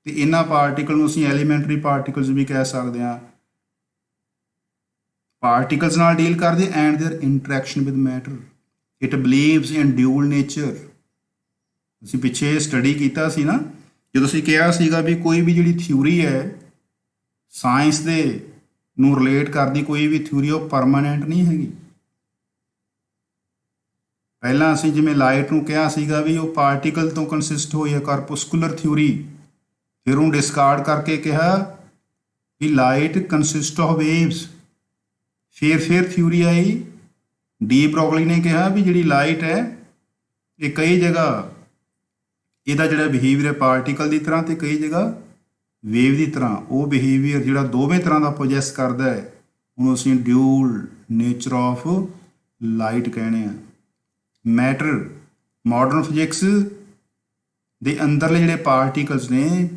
ਤੇ ਇਹਨਾਂ ਪਾਰਟੀਕਲ ਨੂੰ ਅਸੀਂ ਐਲੀਮੈਂਟਰੀ ਪਾਰਟੀਕਲਸ ਵੀ ਕਹਿ ਸਕਦੇ ਹਾਂ। ਪਾਰਟੀਕਲਸ ਨਾਲ ਡੀਲ ਕਰਦੇ and their interaction with matter. It believes in dual nature. ਅਸੀਂ ਪਿੱਛੇ ਸਟੱਡੀ ਕੀਤਾ ਸੀ ਨਾ, ਜਦੋਂ ਅਸੀਂ ਕਿਹਾ ਸੀਗਾ ਵੀ ਕੋਈ ਵੀ ਜਿਹੜੀ ਥਿਊਰੀ ਹੈ ਸਾਇੰਸ ਦੇ ਨੂੰ ਰਿਲੇਟ ਕਰਦੀ, ਕੋਈ ਵੀ ਥਿਊਰੀ ਉਹ ਪਰਮਾਨੈਂਟ ਨਹੀਂ ਹੈਗੀ। ਪਹਿਲਾਂ ਅਸੀਂ ਜਿਵੇਂ ਲਾਈਟ ਨੂੰ ਕਿਹਾ ਸੀਗਾ ਵੀ ਉਹ ਪਾਰਟੀਕਲ ਤੋਂ ਕੰਸਿਸਟ ਹੋਈ ਹੈ, ਕਾਰਪੂਸਕੂਲਰ ਥਿਊਰੀ, ਫਿਰ ਉਹਨੂੰ ਡਿਸਕਾਰਡ ਕਰਕੇ ਕਿਹਾ ਵੀ ਲਾਈਟ ਕੰਸਿਸਟ ਆਫ ਵੇਵਸ। ਫਿਰ ਥਿਊਰੀ ਆਈ, ਡੀ ਬ੍ਰੋਗਲੀ ਨੇ ਕਿਹਾ ਵੀ ਜਿਹੜੀ ਲਾਈਟ ਹੈ ਇਹ ਕਈ ਜਗ੍ਹਾ ਇਹਦਾ ਜਿਹੜਾ ਬਿਹੇਵੀਅਰ ਹੈ ਪਾਰਟੀਕਲ ਦੀ ਤਰ੍ਹਾਂ ਤੇ ਕਈ ਜਗ੍ਹਾ ਵੇਵ ਦੀ ਤਰ੍ਹਾਂ। ਉਹ ਬਿਹੇਵੀਅਰ ਜਿਹੜਾ ਦੋਵੇਂ ਤਰ੍ਹਾਂ ਦਾ ਪੋਜੈਸ ਕਰਦਾ ਹੈ ਉਹਨੂੰ ਅਸੀਂ ਡਿਊਲ ਨੇਚਰ ਆਫ ਲਾਈਟ ਕਹਿੰਦੇ ਆ। ਮੈਟਰ, ਮਾਡਰਨ ਫਿਜ਼ਿਕਸ ਦੇ ਅੰਦਰਲੇ ਜਿਹੜੇ ਪਾਰਟੀਕਲਸ ਨੇ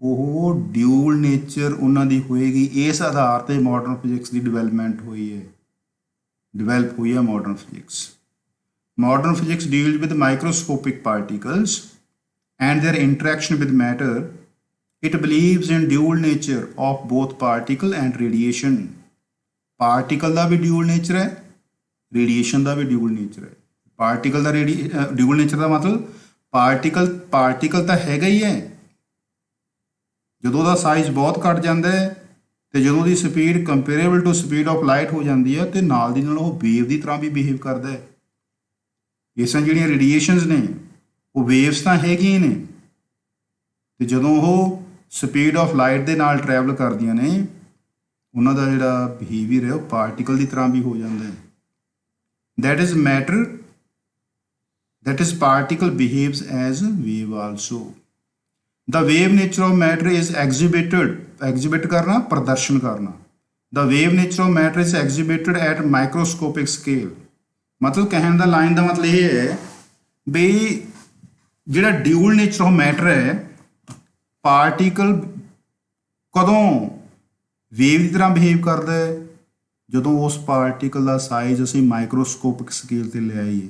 ਉਹ ਡਿਊਲ ਨੇਚਰ ਉਹਨਾਂ ਦੀ ਹੋਏਗੀ। ਇਸ ਆਧਾਰ ਤੇ ਮਾਡਰਨ ਫਿਜ਼ਿਕਸ ਦੀ ਡਿਵੈਲਪਮੈਂਟ ਹੋਈ ਹੈ, ਡਿਵੈਲਪ ਹੋਈ ਹੈ modern physics. Modern physics deals with microscopic particles and their interaction with matter. It believes in dual nature of both particle and radiation. Particle ਦਾ ਵੀ dual nature ਹੈ, radiation ਦਾ ਵੀ dual nature ਹੈ। Particle ਦਾ dual nature ਦਾ ਮਤਲਬ particle ਤਾਂ ਹੈਗਾ ਹੀ ਹੈ, ਜਦੋਂ ਦਾ ਸਾਈਜ਼ ਬਹੁਤ ਘੱਟ ਜਾਂਦਾ ਹੈ ਤੇ ਜਦੋਂ ਦੀ speed comparable to speed of light ਹੋ ਜਾਂਦੀ ਹੈ ਤੇ ਨਾਲ ਦੀ ਨਾਲ ਉਹ ਵੇਵ ਦੀ ਤਰ੍ਹਾਂ ਵੀ ਬਿਹੇਵ ਕਰਦਾ ਹੈ। ਇਸ ਜਿਹੜੀਆਂ ਰੇਡੀਏਸ਼ਨਸ ਨੇ ਉਹ ਵੇਵਸ ਤਾਂ ਹੈਗੀਆਂ ਨੇ ਤੇ ਜਦੋਂ ਉਹ ਸਪੀਡ ਆਫ ਲਾਈਟ ਦੇ ਨਾਲ ਟਰੈਵਲ ਕਰਦੀਆਂ ਨੇ ਉਹਨਾਂ ਦਾ ਜਿਹੜਾ ਬਿਹੇਵੀਅਰ ਹੈ ਉਹ ਪਾਰਟੀਕਲ ਦੀ ਤਰ੍ਹਾਂ ਵੀ ਹੋ ਜਾਂਦਾ ਹੈ। that is matter, that is particle behaves as wave also. The wave nature of matter is exhibit ਕਰਨਾ, ਪ੍ਰਦਰਸ਼ਨ ਕਰਨਾ। The wave nature of matter is exhibited at microscopic scale। ਮਤਲਬ ਕਹਿਣ ਦਾ ਲਾਈਨ ਦਾ ਮਤਲਬ ਇਹ ਹੈ ਵੀ ਜਿਹੜਾ ਡਿਊਲ ਨੇਚਰ ਆਫ ਮੈਟਰ ਹੈ, ਪਾਰਟੀਕਲ ਕਦੋਂ ਵੇਵ ਦੀ ਤਰ੍ਹਾਂ ਬਿਹੇਵ ਕਰਦਾ ਹੈ, ਜਦੋਂ ਉਸ ਪਾਰਟੀਕਲ ਦਾ ਸਾਈਜ਼ ਅਸੀਂ ਮਾਈਕਰੋਸਕੋਪਿਕ ਸਕੇਲ ਤੇ ਲੈ ਆਈਏ।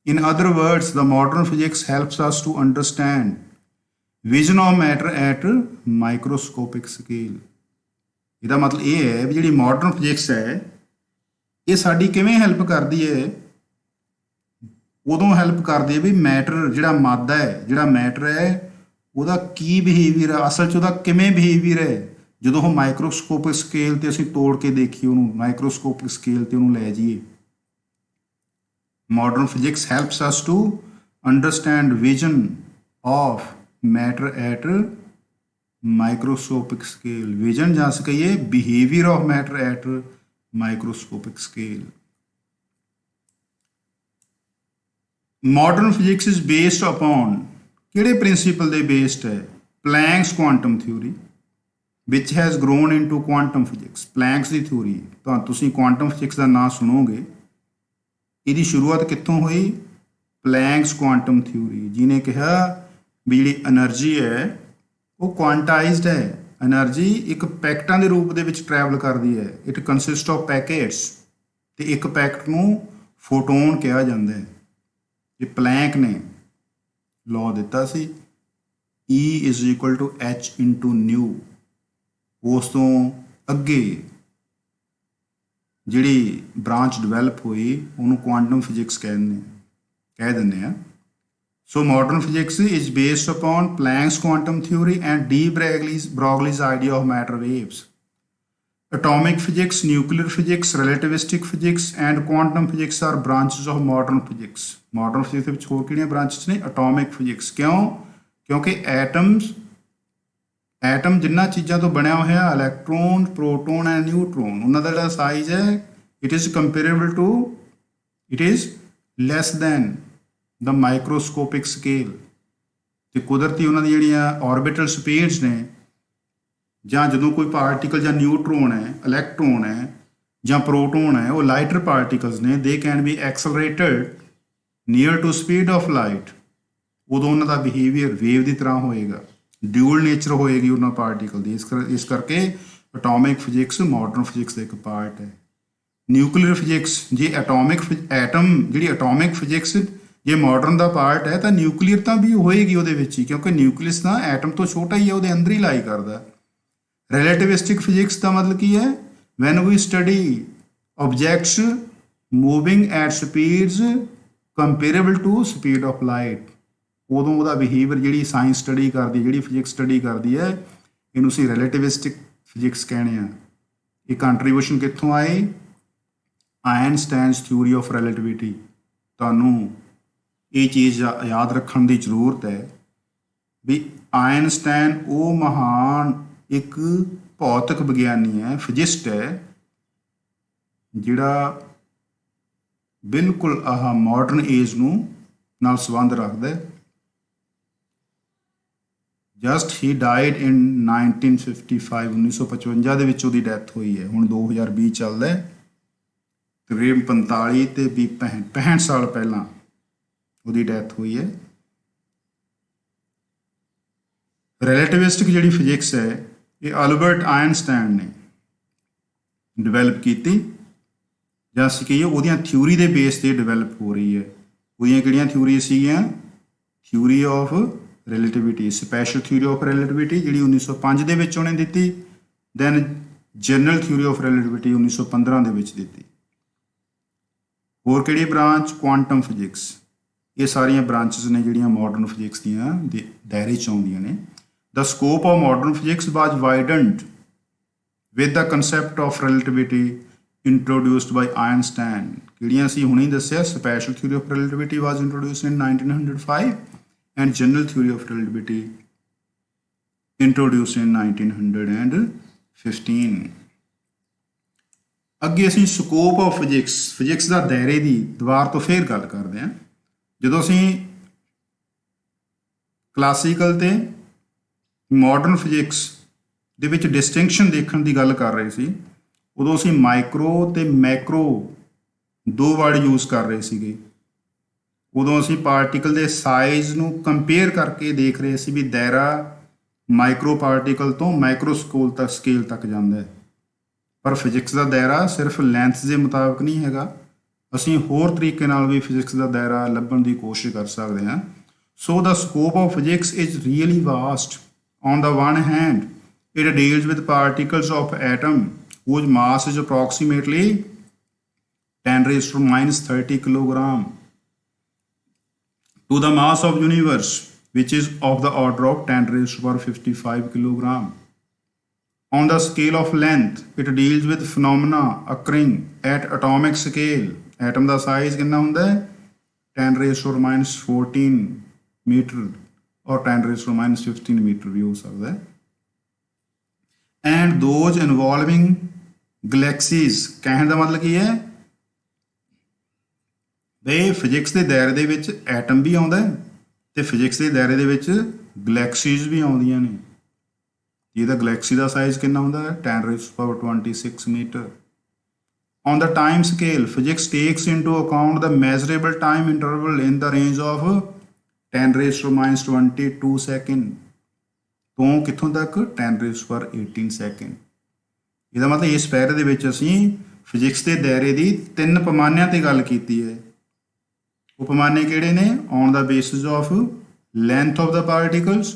In other words, the modern physics helps us to understand vision of matter at microscopic scale. ਇਹਦਾ ਮਤਲਬ ਇਹ ਹੈ ਵੀ ਜਿਹੜੀ ਮਾਡਰਨ ਫਿਜ਼ਿਕਸ ਹੈ ਇਹ ਸਾਡੀ ਕਿਵੇਂ ਹੈਲਪ ਕਰਦੀ ਹੈ? ਉਦੋਂ ਹੈਲਪ ਕਰਦੀ ਹੈ ਵੀ ਮੈਟਰ ਜਿਹੜਾ ਮਾਦਾ ਹੈ, ਜਿਹੜਾ ਮੈਟਰ ਹੈ ਉਹਦਾ ਕੀ ਬਿਹੇਵੀਅਰ ਹੈ, ਅਸਲ 'ਚ ਉਹਦਾ ਕਿਵੇਂ ਬਿਹੇਵੀਅਰ ਹੈ। ਜਦੋਂ ਉਹ ਮਾਈਕਰੋਸਕੋਪਿਕ ਸਕੇਲ ਤੇ ਅਸੀਂ ਤੋੜ ਕੇ ਦੇਖੀਏ ਉਹਨੂੰ, ਮਾਈਕਰੋਸਕੋਪਿਕ ਸਕੇਲ ਤੇ ਉਹਨੂੰ ਲੈ ਜਾਈਏ। Modern physics helps us to understand vision of matter at microscopic scale. Vision ਜਾਂ ਅਸੀਂ ਕਹੀਏ behaviour of matter at microscopic scale. Modern physics is based upon ਕਿਹੜੇ ਪ੍ਰਿੰਸੀਪਲ ਦੇ ਬੇਸਡ ਹੈ? Planck's quantum theory which has grown into quantum physics. Planck's ਦੀ theory, ਤਾਂ ਤੁਸੀਂ quantum physics ਦਾ ਨਾਮ ਸੁਣੋਗੇ, ਇਹਦੀ ਸ਼ੁਰੂਆਤ ਕਿੱਥੋਂ ਹੋਈ? ਪਲੈਂਕਸ ਕੁਆਂਟਮ ਥਿਊਰੀ, ਜਿਹਨੇ ਕਿਹਾ ਵੀ ਜਿਹੜੀ એનર્ਜੀ ਹੈ ਉਹ ਕੁਆਂਟਾਈਜ਼ਡ ਹੈ। એનર્ਜੀ ਇੱਕ ਪੈਕਟਾਂ ਦੇ ਰੂਪ ਦੇ ਵਿੱਚ ਟਰੈਵਲ ਕਰਦੀ ਹੈ। ਇਟ ਕੰਸਿਸਟ ਆਫ ਪੈਕੇਟਸ, ਤੇ ਇੱਕ ਪੈਕਟ ਨੂੰ ਫੋਟੋਨ ਕਿਹਾ ਜਾਂਦਾ ਹੈ। ਇਹ ਪਲੈਂਕ ਨੇ ਲਾਅ ਦਿੱਤਾ ਸੀ, E = H × ਨਿਊ। ਉਸ ਤੋਂ ਅੱਗੇ ਜਿਹੜੀ ਬ੍ਰਾਂਚ ਡਿਵੈਲਪ ਹੋਈ ਉਹਨੂੰ ਕੁਆਂਟਮ ਫਿਜ਼ਿਕਸ ਕਹਿ ਦਿੰਦੇ ਆ। So modern physics is based upon Planck's quantum theory and D. Broglie's idea of matter waves. Atomic physics, nuclear physics, relativistic physics and quantum physics are branches of modern physics. Modern physics ਦੇ ਵਿੱਚ ਹੋਰ ਕਿਹੜੀਆਂ branches ਨੇ? Atomic physics। ਕਿਉਂ? ਕਿਉਂਕਿ atom ਜਿੰਨਾ ਚੀਜ਼ਾਂ ਤੋਂ ਬਣਿਆ ਹੋਇਆ, ਇਲੈਕਟ੍ਰੋਨ, ਪ੍ਰੋਟੋਨ ਐਂਡ ਨਿਊਟਰੋਨ, ਉਹਨਾਂ ਦਾ ਜਿਹੜਾ ਸਾਈਜ਼ ਹੈ it is less than the microscopic scale. ਤੇ ਕੁਦਰਤੀ ਉਹਨਾਂ ਦੀ ਜਿਹੜੀਆਂ ਆਰਬਿਟਲ ਸਪੀਡਸ ਨੇ, ਜਾਂ ਜਦੋਂ ਕੋਈ ਪਾਰਟੀਕਲ ਜਾਂ ਨਿਊਟਰੋਨ ਹੈ, ਇਲੈਕਟ੍ਰੋਨ ਹੈ ਜਾਂ ਪ੍ਰੋਟੋਨ ਹੈ, ਉਹ ਲਾਈਟਰ ਪਾਰਟੀਕਲਸ ਨੇ, they can be accelerated near to speed of light. ਉਦੋਂ ਉਹਨਾਂ ਦਾ ਬਿਹੇਵੀਅਰ ਵੇਵ ਦੀ ਤਰ੍ਹਾਂ ਹੋਏਗਾ, ਡਿਊਅਲ ਨੇਚਰ ਹੋਏਗੀ ਉਹਨਾਂ ਪਾਰਟੀਕਲ ਦੀ। ਇਸ ਕਰਕੇ ਐਟੋਮਿਕ ਫਿਜ਼ਿਕਸ ਮਾਡਰਨ ਫਿਜ਼ਿਕਸ ਦਾ ਇੱਕ ਪਾਰਟ ਹੈ। ਨਿਊਕਲੀਅਰ ਫਿਜ਼ਿਕਸ, ਜੇ ਜਿਹੜੀ ਐਟੋਮਿਕ ਫਿਜ਼ਿਕਸ ਜੇ ਮਾਡਰਨ ਦਾ ਪਾਰਟ ਹੈ ਤਾਂ ਨਿਊਕਲੀਅਰ ਤਾਂ ਵੀ ਹੋਏਗੀ ਉਹਦੇ ਵਿੱਚ ਹੀ, ਕਿਉਂਕਿ ਨਿਊਕਲੀਅਸ ਤਾਂ ਐਟਮ ਤੋਂ ਛੋਟਾ ਹੀ ਹੈ, ਉਹਦੇ ਅੰਦਰ ਹੀ ਲਾਈ ਕਰਦਾ। ਰਿਲੇਟਿਵਿਸਟਿਕ ਫਿਜ਼ਿਕਸ ਦਾ ਮਤਲਬ ਕੀ ਹੈ? When we study objects moving at speeds comparable to speed of light, ਉਦੋਂ ਉਹਦਾ ਬਿਹੇਵੀਅਰ ਜਿਹੜੀ ਸਾਇੰਸ ਸਟੱਡੀ ਕਰਦੀ, ਜਿਹੜੀ ਫਿਜ਼ਿਕਸ ਸਟੱਡੀ ਕਰਦੀ ਹੈ, ਇਹਨੂੰ ਅਸੀਂ ਰਿਲੇਟਿਵਿਸਟਿਕ ਫਿਜ਼ਿਕਸ ਕਹਿੰਦੇ ਆ। ਇਹ ਕੰਟਰੀਬਿਊਸ਼ਨ ਕਿੱਥੋਂ ਆਏ? ਆਇਨਸਟਾਈਨਸ ਥਿਊਰੀ ਆਫ ਰਿਲੇਟਿਵਿਟੀ। ਤੁਹਾਨੂੰ ਇਹ ਚੀਜ਼ ਯਾਦ ਰੱਖਣ ਦੀ ਜ਼ਰੂਰਤ ਹੈ ਵੀ ਆਇਨਸਟਾਈਨ ਉਹ ਮਹਾਨ ਇੱਕ ਭੌਤਿਕ ਵਿਗਿਆਨੀ ਹੈ, ਫਿਜ਼ਿਸਟ ਹੈ, ਜਿਹੜਾ ਬਿਲਕੁਲ ਮਾਡਰਨ ਏਜ ਨਾਲ ਸੰਬੰਧ ਰੱਖਦਾ ਹੈ। ਜਸਟ ਹੀ ਡਾਈਡ ਇਨ 1955, 1955 ਦੇ ਵਿੱਚ ਉਹਦੀ ਡੈਥ ਹੋਈ ਹੈ। ਹੁਣ 2020 ਚੱਲਦਾ ਹੈ, ਤਕਰੀਬਨ 45 ਤੇ 65 ਸਾਲ ਪਹਿਲਾਂ ਉਹਦੀ ਡੈਥ ਹੋਈ ਹੈ। ਰਿਲੇਟਿਵਿਸਟਿਕ ਜਿਹੜੀ ਫਿਜ਼ਿਕਸ ਹੈ ਇਹ ਅਲਬਰਟ ਆਇਨਸਟਾਈਨ ਨੇ ਡਿਵੈਲਪ ਕੀਤੀ, ਜਾਂ ਅਸੀਂ ਕਹੀਏ ਉਹਦੀਆਂ ਥਿਊਰੀ ਦੇ ਬੇਸ 'ਤੇ ਡਿਵੈਲਪ ਹੋ ਰਹੀ ਹੈ। ਉਹਦੀਆਂ ਕਿਹੜੀਆਂ ਥਿਊਰੀ ਸੀਗੀਆਂ? Theory of relativity, special theory of relativity ਜਿਹੜੀ 1905 ਦੇ ਵਿੱਚ ਉਹਨੇ ਦਿੱਤੀ, then general theory of relativity 1915 ਦੇ ਵਿੱਚ ਦਿੱਤੀ। ਹੋਰ ਕਿਹੜੀ ਬ੍ਰਾਂਚ? Quantum physics. ਇਹ ਸਾਰੀਆਂ ਬ੍ਰਾਂਚਸ ਨੇ ਜਿਹੜੀਆਂ ਮਾਡਰਨ ਫਿਜ਼ਿਕਸ ਦੀਆਂ ਦਾਇਰੇ 'ਚ ਆਉਂਦੀਆਂ ਨੇ। The scope of modern physics was widened with the concept of relativity introduced by Einstein। ਕਿਹੜੀਆਂ ਸੀ ਹੁਣੇ ਦੱਸਿਆ? Special theory of relativity was introduced in 1905 and general theory of relativity introduced in 1915। ਅੱਗੇ ਅਸੀਂ ਸਕੋਪ ਆਫ ਫਿਜ਼ਿਕਸ ਦਾ ਦਾਇਰੇ ਦੀ ਦੁਬਾਰ ਤੋਂ ਫੇਰ ਗੱਲ ਕਰਦੇ ਹਾਂ। ਜਦੋਂ ਅਸੀਂ ਕਲਾਸੀਕਲ ਤੇ ਮਾਡਰਨ ਫਿਜ਼ਿਕਸ ਦੇ ਵਿੱਚ ਡਿਸਟਿੰਕਸ਼ਨ ਦੇਖਣ ਦੀ ਗੱਲ ਕਰ ਰਹੇ ਸੀ, ਉਦੋਂ ਅਸੀਂ ਮਾਈਕਰੋ ਤੇ ਮੈਕਰੋ ਦੋ ਵਰਡ ਯੂਜ਼ ਕਰ ਰਹੇ ਸੀਗੇ। ਉਦੋਂ ਅਸੀਂ ਪਾਰਟੀਕਲ ਦੇ ਸਾਈਜ਼ ਨੂੰ ਕੰਪੇਅਰ ਕਰਕੇ ਦੇਖ ਰਹੇ ਸੀ ਵੀ ਦਾਇਰਾ ਮਾਈਕਰੋ ਪਾਰਟੀਕਲ ਤੋਂ ਸਕੇਲ ਤੱਕ ਜਾਂਦਾ ਹੈ। ਪਰ ਫਿਜ਼ਿਕਸ ਦਾ ਦਾਇਰਾ ਸਿਰਫ ਲੈਂਥ ਦੇ ਮੁਤਾਬਕ ਨਹੀਂ ਹੈਗਾ, ਅਸੀਂ ਹੋਰ ਤਰੀਕੇ ਨਾਲ ਵੀ ਫਿਜ਼ਿਕਸ ਦਾ ਦਾਇਰਾ ਲੱਭਣ ਦੀ ਕੋਸ਼ਿਸ਼ ਕਰ ਸਕਦੇ ਹਾਂ। So the scope of physics is really vast. On the one hand It deals with particles of atom whose mass is approximately 10 raised to minus 30 kilogram to the mass of universe, which is of the order of 10 raised to power 55 kilogram. On the scale of length, it deals with phenomena occurring at atomic scale. Atom the size ਕਿੰਨਾ ਹੁੰਦਾ ਹੈ 10 raised to minus 14 meter or 10 raised to minus 15 meter ਵੀ ਹੋ ਸਕਦਾ ਹੈ. And those involving galaxies, ਕਹਿਣ ਦਾ ਮਤਲਬ ਕੀ ਹੈ ਬਈ ਫਿਜ਼ਿਕਸ ਦੇ ਦਾਇਰੇ ਦੇ ਵਿੱਚ ਐਟਮ ਵੀ ਆਉਂਦਾ ਹੈ ਤੇ ਫਿਜ਼ਿਕਸ ਦੇ ਦਾਇਰੇ ਦੇ ਵਿੱਚ ਗਲੈਕਸੀਜ਼ ਵੀ ਆਉਂਦੀਆਂ ਨੇ. ਜਿਹਦਾ ਗਲੈਕਸੀ ਦਾ ਸਾਈਜ਼ ਕਿੰਨਾ ਹੁੰਦਾ ਹੈ 10 raised to power 26 meter. On the time scale, physics takes into account the measurable time interval in the range of 10 raised to minus 22 second ਤੋਂ ਕਿੱਥੋਂ ਤੱਕ 10 raised to power 18 second. ਇਹਦਾ ਮਤਲਬ ਇਸ ਪੈਰੇ ਦੇ ਵਿੱਚ ਅਸੀਂ ਫਿਜ਼ਿਕਸ ਦੇ ਦਾਇਰੇ ਦੀ 3 ਪੈਮਾਨਿਆਂ ਤੇ ਗੱਲ ਕੀਤੀ ਹੈ. ਉਹ ਪੈਮਾਨੇ ਕਿਹੜੇ ਨੇ? On the basis of length of the particles,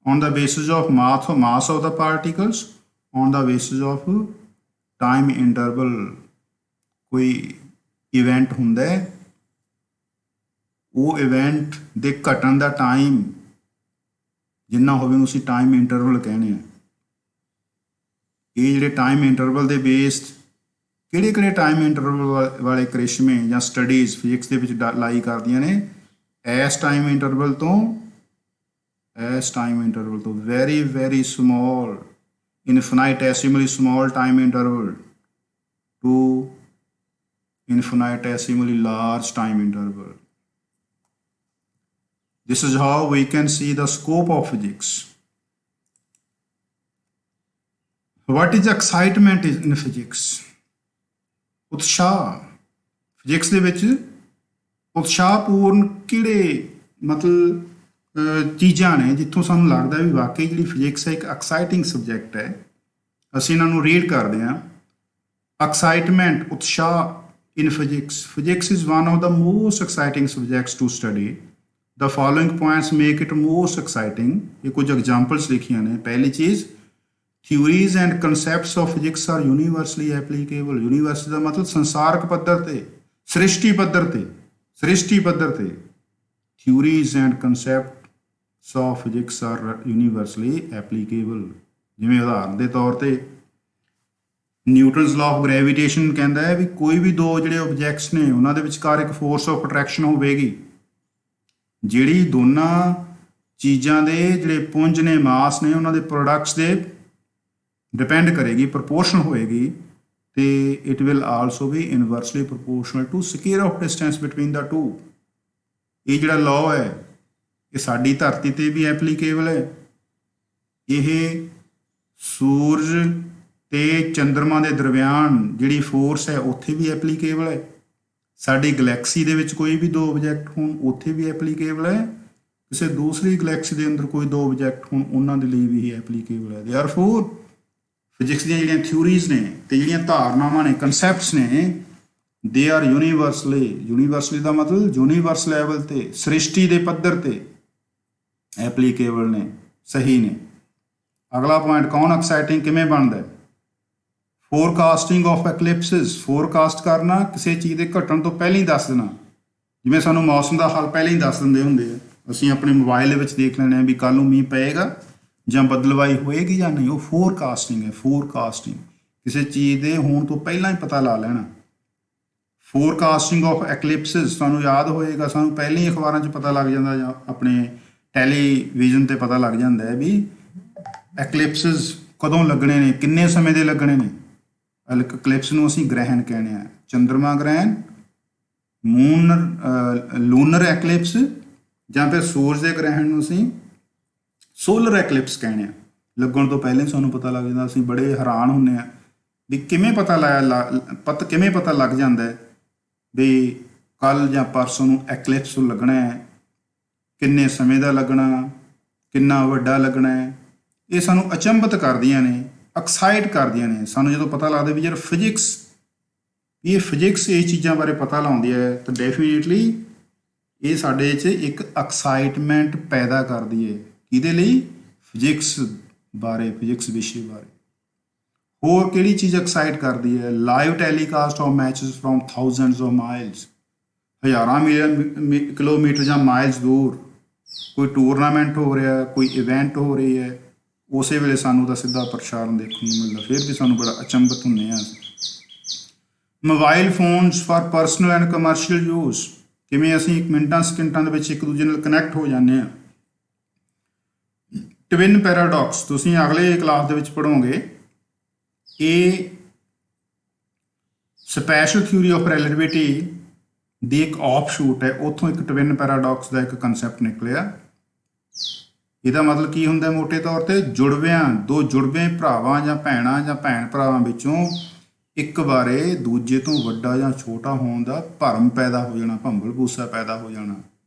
on the basis of mass of the particles, on the basis of time interval. ਕੋਈ ਇਵੈਂਟ ਹੁੰਦਾ ਹੈ ਉਹ ਇਵੈਂਟ ਦੇ ਘਟਣ ਦਾ ਟਾਈਮ ਜਿੰਨਾ ਹੋਵੇ ਉਹਨੂੰ ਅਸੀਂ ਟਾਈਮ ਇੰਟਰਵਲ ਕਹਿੰਦੇ ਹਾਂ. ਇਹ ਜਿਹੜੇ ਟਾਈਮ ਇੰਟਰਵਲ ਦੇ ਬੇਸਡ ਕਿਹੜੇ ਕਿਹੜੇ ਟਾਈਮ ਇੰਟਰਵਲ ਵਾਲੇ ਕ੍ਰਿਸ਼ਮੇ ਜਾਂ ਸਟੱਡੀਜ਼ ਫਿਜ਼ਿਕਸ ਦੇ ਵਿੱਚ ਲਾਈ ਕਰਦੀਆਂ ਨੇ? ਇਸ ਟਾਈਮ ਇੰਟਰਵਲ ਤੋਂ very very small infinitesimally small time interval to infinitesimally large time interval. This is how we can see the scope of physics. What is excitement in physics? ਉਤਸ਼ਾਹ. Physics ਦੇ ਵਿੱਚ ਉਤਸ਼ਾਹਪੂਰਨ ਕਿਹੜੇ ਮਤਲਬ ਚੀਜ਼ਾਂ ਨੇ ਜਿੱਥੋਂ ਸਾਨੂੰ ਲੱਗਦਾ ਵੀ ਵਾਕਈ ਜਿਹੜੀ ਫਿਜ਼ਿਕਸ ਹੈ ਇੱਕ ਐਕਸਾਈਟਿੰਗ ਸਬਜੈਕਟ ਹੈ. ਅਸੀਂ ਇਹਨਾਂ ਨੂੰ ਰੀਡ ਕਰਦੇ ਹਾਂ. ਐਕਸਾਈਟਮੈਂਟ, ਉਤਸ਼ਾਹ in physics. Physics is one of the most exciting subjects to study. The following points make it most exciting. ਇਹ ਕੁਝ ਐਗਜ਼ਾਮਪਲਸ ਲਿਖੀਆਂ ਨੇ. ਪਹਿਲੀ ਚੀਜ਼, theories and concepts of physics are universally applicable. Universe ਦਾ ਮਤਲਬ ਸੰਸਾਰਕ ਪੱਧਰ ਤੇ, ਸ੍ਰਿਸ਼ਟੀ ਪੱਧਰ ਤੇ theories and concept of physics are universally applicable. ਜਿਵੇਂ ਉਦਾਹਰਨ ਦੇ ਤੌਰ ਤੇ ਨਿਊਟਨਸ ਲਾਅ ਆਫ ਗ੍ਰੈਵੀਟੇਸ਼ਨ ਕਹਿੰਦਾ ਹੈ ਵੀ ਕੋਈ ਵੀ ਦੋ ਜਿਹੜੇ ਆਬਜੈਕਟਸ ਨੇ ਉਹਨਾਂ ਦੇ ਵਿਚਕਾਰ ਇੱਕ ਫੋਰਸ ਆਫ ਅਟਰੈਕਸ਼ਨ ਹੋਵੇਗੀ ਜਿਹੜੀ ਦੋਨਾਂ ਚੀਜ਼ਾਂ ਦੇ ਜਿਹੜੇ ਪੁੰਜ ਨੇ, ਮਾਸ ਨੇ, ਉਹਨਾਂ ਦੇ ਪ੍ਰੋਡਕਟਸ ਦੇ ਡਿਪੈਂਡ ਕਰੇਗੀ, ਪ੍ਰਪੋਰਸ਼ਨ ਹੋਏਗੀ ਤੇ it will also be inversely proportional to square of distance between the two. ਇਹ ਜਿਹੜਾ ਲਾਅ ਹੈ ਇਹ ਸਾਡੀ ਧਰਤੀ ਤੇ ਵੀ ਐਪਲੀਕੇਬਲ ਹੈ. ਇਹ ਸੂਰਜ ਤੇ ਚੰਦਰਮਾ ਦੇ ਦਰਮਿਆਨ ਜਿਹੜੀ ਫੋਰਸ ਹੈ ਉੱਥੇ ਵੀ ਐਪਲੀਕੇਬਲ ਹੈ. ਸਾਡੀ ਗਲੈਕਸੀ ਦੇ ਵਿੱਚ ਕੋਈ ਵੀ ਦੋ ਆਬਜੈਕਟ ਹੋਣ ਉੱਥੇ ਵੀ ਐਪਲੀਕੇਬਲ ਹੈ. ਕਿਸੇ ਦੂਸਰੀ ਗਲੈਕਸੀ ਦੇ ਅੰਦਰ ਕੋਈ ਦੋ ਆਬਜੈਕਟ ਹੋਣ ਉਹਨਾਂ ਦੇ ਲਈ ਵੀ ਇਹ ਐਪਲੀਕੇਬਲ ਹੈ. ਦੇਅਰਫੋਰ ਫਿਜ਼ਿਕਸ ਦੀਆਂ ਜਿਹੜੀਆਂ ਥਿਊਰੀਜ਼ ਨੇ ਤੇ ਜਿਹੜੀਆਂ ਧਾਰਨਾਵਾਂ ਨੇ, ਕਨਸੈਪਟਸ ਨੇ, ਦੇ ਆਰ ਯੂਨੀਵਰਸਲੀ ਦਾ ਮਤਲਬ ਯੂਨੀਵਰਸ ਲੈਵਲ ਤੇ, ਸ੍ਰਿਸ਼ਟੀ ਦੇ ਪੱਧਰ ਤੇ ਐਪਲੀਕੇਬਲ ਨੇ, ਸਹੀ ਨੇ. ਅਗਲਾ ਪੁਆਇੰਟ, ਕੌਣ ਐਕਸਾਈਟਿੰਗ ਕਿਵੇਂ ਬਣਦਾ? Forecasting of ਐਕਲਿਪਸਿਸ. ਫੋਰਕਾਸਟ ਕਰਨਾ, ਕਿਸੇ ਚੀਜ਼ ਦੇ ਘਟਣ ਤੋਂ ਪਹਿਲਾਂ ਹੀ ਦੱਸ ਦੇਣਾ. ਜਿਵੇਂ ਸਾਨੂੰ ਮੌਸਮ ਦਾ ਹਾਲ ਪਹਿਲਾਂ ਹੀ ਦੱਸ ਦਿੰਦੇ ਹੁੰਦੇ ਆ, ਅਸੀਂ ਆਪਣੇ ਮੋਬਾਈਲ ਦੇ ਵਿੱਚ ਦੇਖ ਲੈਂਦੇ ਹਾਂ ਵੀ ਕੱਲ੍ਹ ਨੂੰ ਮੀਂਹ ਪਏਗਾ ਜਾਂ ਬਦਲਵਾਈ ਹੋਏਗੀ ਜਾਂ ਨਹੀਂ. ਉਹ ਫੋਰਕਾਸਟਿੰਗ ਹੈ. ਫੋਰਕਾਸਟਿੰਗ ਕਿਸੇ ਚੀਜ਼ ਦੇ ਹੋਣ ਤੋਂ ਪਹਿਲਾਂ ਹੀ ਪਤਾ ਲਾ ਲੈਣਾ. ਫੋਰਕਾਸਟਿੰਗ ਆਫ ਐਕਲਿਪਸਿਸ, ਤੁਹਾਨੂੰ ਯਾਦ ਹੋਏਗਾ ਸਾਨੂੰ ਪਹਿਲਾਂ ਹੀ ਅਖਬਾਰਾਂ 'ਚ ਪਤਾ ਲੱਗ ਜਾਂਦਾ ਜਾਂ ਆਪਣੇ ਟੈਲੀਵਿਜ਼ਨ 'ਤੇ ਪਤਾ ਲੱਗ ਜਾਂਦਾ ਹੈ ਵੀ ਐਕਲਿਪਸਿਸ ਕਦੋਂ ਲੱਗਣੇ ਨੇ, ਕਿੰਨੇ ਸਮੇਂ ਦੇ ਲੱਗਣੇ ਨੇ. ਐਕਲਿਪਸ ਨੂੰ ਅਸੀਂ ਗ੍ਰਹਿਣ ਕਹਿੰਦੇ ਹਾਂ. ਚੰਦਰਮਾ ਗ੍ਰਹਿਣ, ਲੂਨਰ ਐਕਲਿਪਸ, ਜਾਂ ਫਿਰ ਸੂਰਜ ਦੇ ਗ੍ਰਹਿਣ ਨੂੰ ਅਸੀਂ ਸੋਲਰ ਐਕਲਿਪਸ ਕਹਿੰਦੇ ਹਾਂ. ਲੱਗਣ ਤੋਂ ਪਹਿਲਾਂ ਹੀ ਸਾਨੂੰ ਪਤਾ ਲੱਗ ਜਾਂਦਾ. ਅਸੀਂ ਬੜੇ ਹੈਰਾਨ ਹੁੰਦੇ ਹਾਂ ਵੀ ਕਿਵੇਂ ਪਤਾ ਲੱਗ ਜਾਂਦਾ ਹੈ ਵੀ ਕੱਲ੍ਹ ਜਾਂ ਪਰਸੋਂ ਨੂੰ ਐਕਲਿਪਸ ਲੱਗਣਾ ਹੈ, ਕਿੰਨੇ ਸਮੇਂ ਦਾ ਲੱਗਣਾ, ਕਿੰਨਾ ਵੱਡਾ ਲੱਗਣਾ ਹੈ. ਇਹ ਸਾਨੂੰ ਅਚੰਭਿਤ ਕਰਦੀਆਂ ਨੇ, ਐਕਸਾਈਟ ਕਰਦੀਆਂ ਨੇ. ਸਾਨੂੰ ਜਦੋਂ ਪਤਾ ਲੱਗਦਾ ਵੀ ਯਾਰ ਫਿਜ਼ਿਕਸ ਇਹ ਚੀਜ਼ਾਂ ਬਾਰੇ ਪਤਾ ਲਾਉਂਦੀ ਹੈ ਤਾਂ ਡੈਫੀਨੇਟਲੀ ਇਹ ਸਾਡੇ 'ਚ ਇੱਕ ਐਕਸਾਈਟਮੈਂਟ ਪੈਦਾ ਕਰਦੀ ਹੈ. ਕਿਹਦੇ ਲਈ? ਫਿਜ਼ਿਕਸ ਬਾਰੇ, ਫਿਜ਼ਿਕਸ ਵਿਸ਼ੇ ਬਾਰੇ। ਹੋਰ ਕਿਹੜੀ ਚੀਜ਼ ਐਕਸਾਈਟ ਕਰਦੀ ਹੈ? Live telecast of matches from thousands of miles, ਹਜ਼ਾਰਾਂ ਕਿਲੋਮੀਟਰ ਜਾਂ ਮਾਈਲਸ ਦੂਰ ਕੋਈ ਟੂਰਨਾਮੈਂਟ ਹੋ ਰਿਹਾ, ਕੋਈ ਇਵੈਂਟ ਹੋ ਰਹੀ ਹੈ, ਉਸੇ ਵੇਲੇ ਸਾਨੂੰ ਤਾਂ ਸਿੱਧਾ ਪ੍ਰਸਾਰਣ ਦੇਖਣ ਨੂੰ ਮਿਲਦਾ, ਫਿਰ ਵੀ ਸਾਨੂੰ ਬੜਾ ਅਚੰਭਤ ਹੁੰਦੇ ਹਾਂ। Mobile phones for personal and commercial use, ਕਿਵੇਂ ਅਸੀਂ ਮਿੰਟਾਂ ਸਕਿੰਟਾਂ ਦੇ ਵਿੱਚ ਇੱਕ ਦੂਜੇ ਨਾਲ ਕਨੈਕਟ ਹੋ ਜਾਂਦੇ ਹਾਂ। ਟਵਿਨ ਪੈਰਾਡੌਕਸ ਤੁਸੀਂ ਅਗਲੇ ਕਲਾਸ ਦੇ ਵਿੱਚ ਪੜ੍ਹੋਗੇ। ਇਹ ਸਪੈਸ਼ਲ ਥਿਊਰੀ ਆਫ ਰਿਲੇਟਿਵਿਟੀ ਦੀ ਇੱਕ ਆਫਸ਼ੂਟ ਹੈ, ਉੱਥੋਂ ਇੱਕ ਟਵਿਨ ਪੈਰਾਡੌਕਸ ਦਾ ਇੱਕ ਕੰਸੈਪਟ ਨਿਕਲਿਆ। ਇਹਦਾ ਮਤਲਬ ਕੀ ਹੁੰਦਾ ਮੋਟੇ ਤੌਰ ਤੇ? ਜੁੜਵਿਆਂ, ਦੋ ਜੁੜਵੇਂ ਭਰਾਵਾਂ ਜਾਂ ਭੈਣਾਂ ਜਾਂ ਭੈਣ ਭਰਾਵਾਂ ਵਿੱਚੋਂ ਇੱਕ ਬਾਰੇ ਦੂਜੇ ਤੋਂ ਵੱਡਾ ਜਾਂ ਛੋਟਾ ਹੋਣ ਦਾ ਭਰਮ ਪੈਦਾ ਹੋ ਜਾਣਾ, ਭੰਬਲ ਭੂਸਾ ਪੈਦਾ ਹੋ ਜਾਣਾ।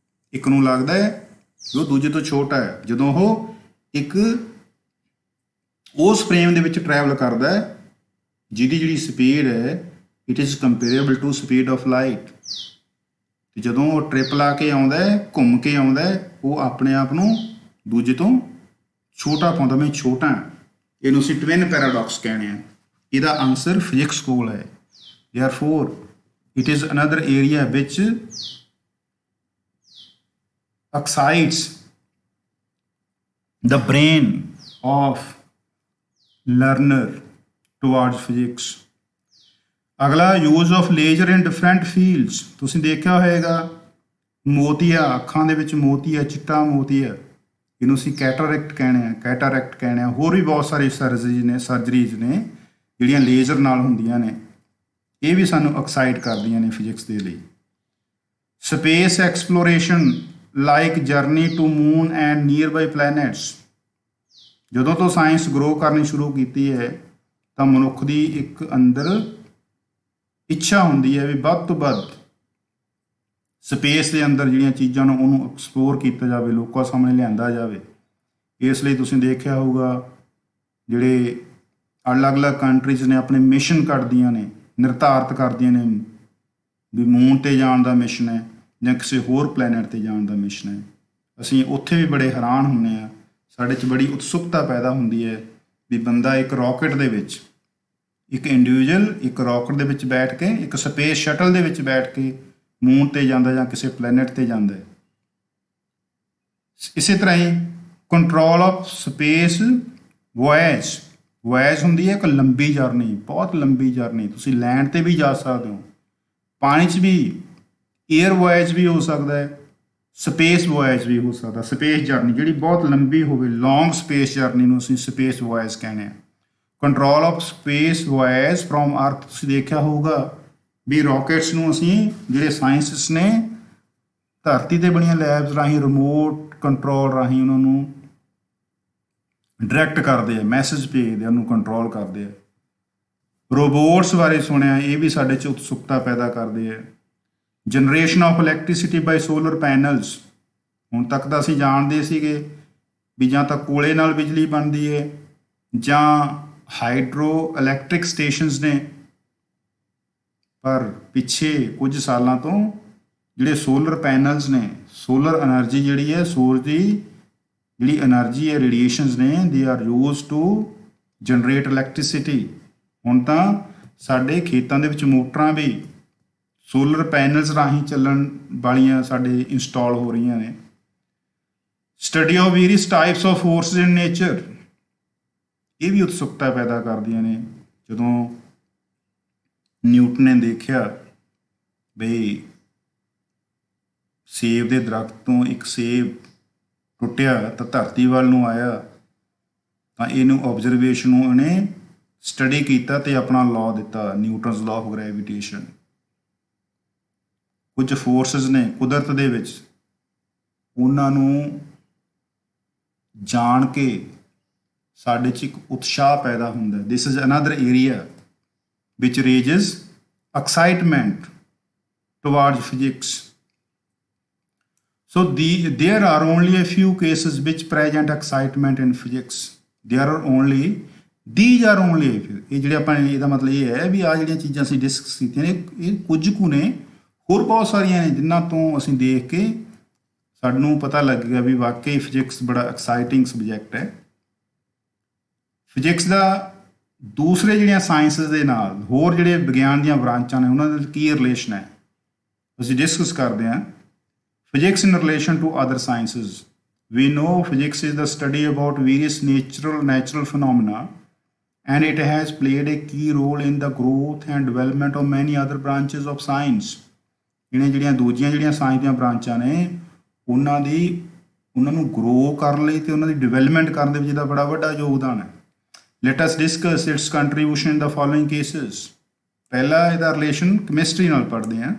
ਇੱਕ ਨੂੰ ਲੱਗਦਾ ਹੈ ਕਿ ਉਹ ਦੂਜੇ ਤੋਂ ਛੋਟਾ ਹੈ, ਜਦੋਂ ਉਹ ਇੱਕ ਉਸ ਫਰੇਮ ਦੇ ਵਿੱਚ ਟਰੈਵਲ ਕਰਦਾ ਹੈ ਜਿਹਦੀ ਜਿਹੜੀ ਸਪੀਡ ਹੈ it is comparable to speed of light. ਤੇ ਜਦੋਂ ਉਹ ਟ੍ਰਿਪ ਲਾ ਕੇ ਆਉਂਦਾ ਹੈ, ਘੁੰਮ ਕੇ ਆਉਂਦਾ ਹੈ, ਉਹ ਆਪਣੇ ਆਪ ਨੂੰ ਦੂਜੇ ਤੋਂ ਛੋਟਾ ਪਾਉਂਦਾ, ਮੈਂ ਛੋਟਾ। ਇਹਨੂੰ ਅਸੀਂ ਟਵਿਨ ਪੈਰਾਡੌਕਸ ਕਹਿੰਦੇ ਆ। ਇਹਦਾ ਆਨਸਰ ਫਿਜ਼ਿਕਸ ਕੋਲ ਹੈ। Therefore, it is another area which excites the brain of learner towards physics. ਅਗਲਾ use of laser in different fields. ਤੁਸੀਂ ਦੇਖਿਆ ਹੋਏਗਾ ਮੋਤੀਆ, ਅੱਖਾਂ ਦੇ ਵਿੱਚ ਮੋਤੀਆ, ਚਿੱਟਾ ਮੋਤੀਆ, ਇਹਨੂੰ ਅਸੀਂ ਕੈਟਰੈਕਟ ਕਹਿੰਦੇ ਆ, ਕੈਟਰੈਕਟ ਕਹਿੰਦੇ ਆ। ਹੋਰ ਵੀ ਬਹੁਤ ਸਾਰੀ ਸਰਜਰੀਜ਼ ਨੇ ਜਿਹੜੀਆਂ ਲੇਜ਼ਰ ਨਾਲ ਹੁੰਦੀਆਂ ਨੇ, ਇਹ ਵੀ ਸਾਨੂੰ ਐਕਸਾਈਟ ਕਰਦੀਆਂ ਨੇ ਫਿਜ਼ਿਕਸ ਦੇ ਲਈ। Space exploration like journey to moon and nearby planets. ਜਦੋਂ ਤੋਂ ਸਾਇੰਸ ਗਰੋ ਕਰਨੀ ਸ਼ੁਰੂ ਕੀਤੀ ਹੈ ਤਾਂ ਮਨੁੱਖ ਦੀ ਇੱਕ ਅੰਦਰ ਇੱਛਾ ਹੁੰਦੀ ਹੈ ਵੀ ਵੱਧ ਤੋਂ ਵੱਧ ਸਪੇਸ ਦੇ ਅੰਦਰ ਜਿਹੜੀਆਂ ਚੀਜ਼ਾਂ ਨੂੰ ਉਹਨੂੰ ਐਕਸਪਲੋਰ ਕੀਤਾ ਜਾਵੇ, ਲੋਕਾਂ ਸਾਹਮਣੇ ਲਿਆਂਦਾ ਜਾਵੇ। ਇਸ ਲਈ ਤੁਸੀਂ ਦੇਖਿਆ ਹੋਊਗਾ ਜਿਹੜੇ ਅਲੱਗ-ਅਲੱਗ ਕੰਟਰੀਜ਼ ਨੇ ਆਪਣੇ ਮਿਸ਼ਨ ਕੱਢਦੀਆਂ ਨੇ, ਨਿਰਧਾਰਤ ਕਰਦੀਆਂ ਨੇ ਵੀ ਮੂਨ 'ਤੇ ਜਾਣ ਦਾ ਮਿਸ਼ਨ ਹੈ ਜਾਂ ਕਿਸੇ ਹੋਰ ਪਲੈਨਟ 'ਤੇ ਜਾਣ ਦਾ ਮਿਸ਼ਨ ਹੈ। ਅਸੀਂ ਉੱਥੇ ਵੀ ਬੜੇ ਹੈਰਾਨ ਹੁੰਦੇ ਹਾਂ, ਸਾਡੇ 'ਚ ਬੜੀ ਉਤਸੁਕਤਾ ਪੈਦਾ ਹੁੰਦੀ ਹੈ ਵੀ ਬੰਦਾ ਇੱਕ ਰਾਕਟ ਦੇ ਵਿੱਚ, ਇੱਕ ਇੰਡੀਵਿਜੂਅਲ ਇੱਕ ਰਾਕਟ ਦੇ ਵਿੱਚ ਬੈਠ ਕੇ, ਇੱਕ ਸਪੇਸ ਸ਼ਟਲ ਦੇ ਵਿੱਚ ਬੈਠ ਕੇ ਮੂਨ 'ਤੇ ਜਾਂਦਾ ਜਾਂ ਕਿਸੇ ਪਲੈਨਟ 'ਤੇ ਜਾਂਦਾ ਹੈ। ਇਸੇ ਤਰ੍ਹਾਂ ਹੀ ਕੰਟਰੋਲ ਆਫ ਸਪੇਸ ਵੋਇਜ। ਵੋਇਜ ਹੁੰਦੀ ਹੈ ਇੱਕ ਲੰਬੀ ਜਰਨੀ, ਬਹੁਤ ਲੰਬੀ ਜਰਨੀ। ਤੁਸੀਂ ਲੈਂਡ 'ਤੇ ਵੀ ਜਾ ਸਕਦੇ ਹੋ, ਪਾਣੀ 'ਚ ਵੀ, ਏਅਰ ਵੋਇਜ ਵੀ ਹੋ ਸਕਦਾ ਹੈ, ਸਪੇਸ ਵੋਇਜ ਵੀ ਹੋ ਸਕਦਾ। ਸਪੇਸ ਜਰਨੀ ਜਿਹੜੀ ਬਹੁਤ ਲੰਬੀ ਹੋਵੇ, ਲੌਂਗ ਸਪੇਸ ਜਰਨੀ ਨੂੰ ਅਸੀਂ ਸਪੇਸ ਵੋਇਜ ਕਹਿੰਦੇ ਹਾਂ। ਕੰਟਰੋਲ ਆਫ ਸਪੇਸ ਵੋਇਜ ਫਰੋਮ ਅਰਥ। ਤੁਸੀਂ ਦੇਖਿਆ ਹੋਊਗਾ ਵੀ ਰਾਕਟਸ ਨੂੰ ਅਸੀਂ, ਜਿਹੜੇ ਸਾਇੰਸਿਸਟ ਨੇ, ਧਰਤੀ 'ਤੇ ਬਣੀਆਂ ਲੈਬਸ ਰਾਹੀਂ ਰਿਮੋਟ ਕੰਟਰੋਲ ਰਾਹੀਂ ਉਹਨਾਂ ਨੂੰ ਡਾਇਰੈਕਟ ਕਰਦੇ ਆ, ਮੈਸੇਜ ਭੇਜਦੇ ਆ, ਉਹਨੂੰ ਕੰਟਰੋਲ ਕਰਦੇ ਆ। ਰੋਬੋਟਸ ਬਾਰੇ ਸੁਣਿਆ, ਇਹ ਵੀ ਸਾਡੇ 'ਚ ਉਤਸੁਕਤਾ ਪੈਦਾ ਕਰਦੇ ਆ। Generation of electricity by solar panels. ਹੁਣ ਤੱਕ ਤਾਂ ਅਸੀਂ ਜਾਣਦੇ ਸੀਗੇ ਵੀ ਜਾਂ ਤਾਂ ਕੋਲੇ ਨਾਲ ਬਿਜਲੀ ਬਣਦੀ ਹੈ ਜਾਂ ਹਾਈਡਰੋ ਇਲੈਕਟ੍ਰਿਕ ਸਟੇਸ਼ਨਸ ਨੇ, ਪਰ ਪਿੱਛੇ ਕੁਝ ਸਾਲਾਂ ਤੋਂ ਜਿਹੜੇ ਸੋਲਰ ਪੈਨਲਸ ਨੇ, ਸੋਲਰ એનર્ਜੀ ਜਿਹੜੀ ਹੈ, ਸੂਰਜ ਦੀ ਜਿਹੜੀ એનર્ਜੀ ਹੈ, ਰੇਡੀਏਸ਼ਨਸ ਨੇ, they are used to generate electricity. ਹੁਣ ਤਾਂ ਸਾਡੇ ਖੇਤਾਂ ਦੇ ਵਿੱਚ ਮੋਟਰਾਂ ਵੀ ਸੋਲਰ ਪੈਨਲਸ ਰਾਹੀਂ ਚੱਲਣ ਵਾਲੀਆਂ ਸਾਡੇ ਇੰਸਟਾਲ ਹੋ ਰਹੀਆਂ ਨੇ। Study of various types of forces in nature, ਇਹ ਵੀ ਉਤਸੁਕਤਾ ਪੈਦਾ ਕਰਦੀਆਂ ਨੇ। ਜਦੋਂ ਨਿਊਟਨ ਨੇ ਦੇਖਿਆ ਬਈ ਸੇਬ ਦੇ ਦਰਖਤ ਤੋਂ ਇੱਕ ਸੇਬ ਟੁੱਟਿਆ ਤਾਂ ਧਰਤੀ ਵੱਲ ਨੂੰ ਆਇਆ, ਤਾਂ ਇਹਨੂੰ ਆਬਜ਼ਰਵੇਸ਼ਨ ਨੂੰ ਇਹਨੇ ਸਟੱਡੀ ਕੀਤਾ ਤੇ ਆਪਣਾ ਲਾਅ ਦਿੱਤਾ, ਨਿਊਟਨਸ ਲਾਅ ਆਫ ਗ੍ਰੈਵਿਟੇਸ਼ਨ। ਕੁਝ ਫੋਰਸਿਸ ਨੇ ਕੁਦਰਤ ਦੇ ਵਿੱਚ, ਉਹਨਾਂ ਨੂੰ ਜਾਣ ਕੇ ਸਾਡੇ 'ਚ ਇੱਕ ਉਤਸ਼ਾਹ ਪੈਦਾ ਹੁੰਦਾ। This is another area which raises excitement towards physics. So there are only a few cases which present excitement in physics. There are only, these are only a few. ਇਹ ਜਿਹੜੇ ਆਪਾਂ, ਇਹਦਾ ਮਤਲਬ ਇਹ ਹੈ ਵੀ ਆਹ ਜਿਹੜੀਆਂ ਚੀਜ਼ਾਂ ਅਸੀਂ ਡਿਸਕਸ ਕੀਤੀਆਂ ਨੇ, ਇਹ ਕੁਝ ਕੁ ਨੇ, ਹੋਰ ਬਹੁਤ ਸਾਰੀਆਂ ਨੇ ਜਿਨ੍ਹਾਂ ਤੋਂ ਅਸੀਂ ਦੇਖ ਕੇ ਸਾਨੂੰ ਪਤਾ ਲੱਗੇਗਾ ਵੀ ਵਾਕਈ ਫਿਜ਼ਿਕਸ ਬੜਾ ਐਕਸਾਈਟਿੰਗ ਸਬਜੈਕਟ ਹੈ। ਫਿਜ਼ਿਕਸ ਦਾ ਦੂਸਰੇ ਜਿਹੜੀਆਂ ਸਾਇੰਸਿਸ ਦੇ ਨਾਲ ਹੋਰ ਜਿਹੜੇ ਵਿਗਿਆਨ ਦੀਆਂ ਬ੍ਰਾਂਚਾਂ ਨੇ ਉਹਨਾਂ ਦੇ ਕੀ ਰਿਲੇਸ਼ਨ ਹੈ, ਅਸੀਂ ਡਿਸਕਸ ਕਰਦੇ ਹਾਂ। Physics in relation to other sciences. We know physics is the study about various natural phenomena, and it has played a key role in the growth and development of many other branches of science. ਇਹਨੇ ਜਿਹੜੀਆਂ ਦੂਜੀਆਂ ਜਿਹੜੀਆਂ science ਦੀਆਂ ਬ੍ਰਾਂਚਾਂ ਨੇ ਉਹਨਾਂ ਨੂੰ grow ਕਰਨ ਲਈ ਤੇ ਉਹਨਾਂ ਦੀ ਡਿਵੈਲਪਮੈਂਟ ਕਰਨ ਦੇ ਵਿੱਚ ਇਹਦਾ ਬੜਾ ਵੱਡਾ ਯੋਗਦਾਨ ਹੈ। Let us discuss its contribution in the following cases. ਪਹਿਲਾ ਇਹਦਾ ਰਿਲੇਸ਼ਨ ਕੈਮਿਸਟਰੀ ਨਾਲ ਪੜ੍ਹਦੇ ਹਾਂ।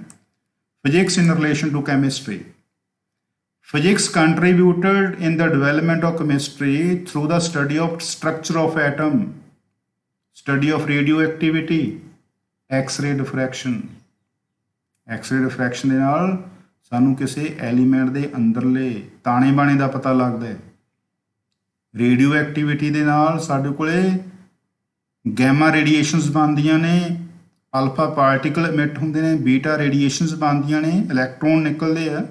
Physics in relation to chemistry. Physics contributed in the development of chemistry through the study of structure of atom, study of radioactivity, X-ray diffraction. X-ray diffraction ਦੇ ਨਾਲ ਸਾਨੂੰ ਕਿਸੇ element ਦੇ ਅੰਦਰਲੇ ਤਾਣੇ ਬਾਣੇ ਦਾ ਪਤਾ ਲੱਗਦਾ ਹੈ। ਰੇਡੀਓ ਐਕਟੀਵਿਟੀ ਦੇ ਨਾਲ ਸਾਡੇ ਕੋਲੇ ਗੈਮਾ ਰੇਡੀਏਸ਼ਨਸ ਬਣਦੀਆਂ ਨੇ, ਅਲਫਾ ਪਾਰਟੀਕਲ ਇਮਿਟ ਹੁੰਦੇ ਨੇ, ਬੀਟਾ ਰੇਡੀਏਸ਼ਨਸ ਬਣਦੀਆਂ ਨੇ, ਇਲੈਕਟ੍ਰੋਨ ਨਿਕਲਦੇ ਆ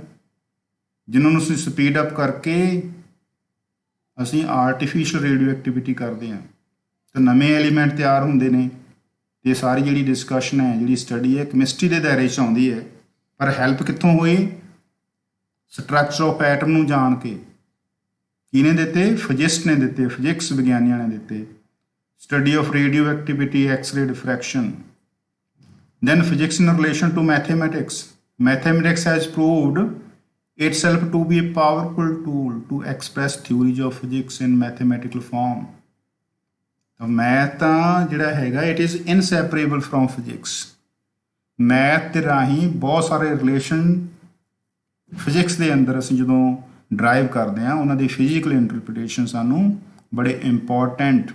ਜਿਨ੍ਹਾਂ ਨੂੰ ਅਸੀਂ ਸਪੀਡ ਅਪ ਕਰਕੇ ਅਸੀਂ ਆਰਟੀਫੀਸ਼ੀਅਲ ਰੇਡੀਓ ਐਕਟੀਵਿਟੀ ਕਰਦੇ ਹਾਂ ਤੇ ਨਵੇਂ ਐਲੀਮੈਂਟ ਤਿਆਰ ਹੁੰਦੇ ਨੇ। ਇਹ ਸਾਰੀ ਜਿਹੜੀ ਡਿਸਕਸ਼ਨ ਹੈ, ਜਿਹੜੀ ਸਟੱਡੀ ਹੈ, ਕੈਮਿਸਟਰੀ ਦੇ ਦਾਇਰੇ 'ਚ ਆਉਂਦੀ ਹੈ। ਪਰ ਹੈਲਪ ਕਿੱਥੋਂ ਹੋਈ? ਸਟਰਕਚਰ ਆਫ ਐਟਮ ਨੂੰ ਜਾਣ ਕੇ। ਕਿਹਨੇ ਦਿੱਤੇ? ਫਿਜ਼ਿਸਟ ਨੇ ਦਿੱਤੇ, ਫਿਜ਼ਿਕਸ ਵਿਗਿਆਨੀਆਂ ਨੇ ਦਿੱਤੇ। Study of radioactivity, X-ray diffraction. Then physics in relation to mathematics. Mathematics has proved itself to be a powerful tool to express theories of physics in mathematical form. ਤਾਂ ਮੈਥ ਤਾਂ ਜਿਹੜਾ ਹੈਗਾ it is inseparable from physics. Math ਦੇ ਰਾਹੀਂ ਬਹੁਤ ਸਾਰੇ relation physics ਦੇ ਅੰਦਰ ਅਸੀਂ ਜਦੋਂ ਡਰਾਈਵ ਕਰਦੇ ਹਾਂ, ਉਹਨਾਂ ਦੀ ਫਿਜ਼ੀਕਲ ਇੰਟਰਪ੍ਰੀਟੇਸ਼ਨ ਸਾਨੂੰ ਬੜੇ ਇੰਪੋਰਟੈਂਟ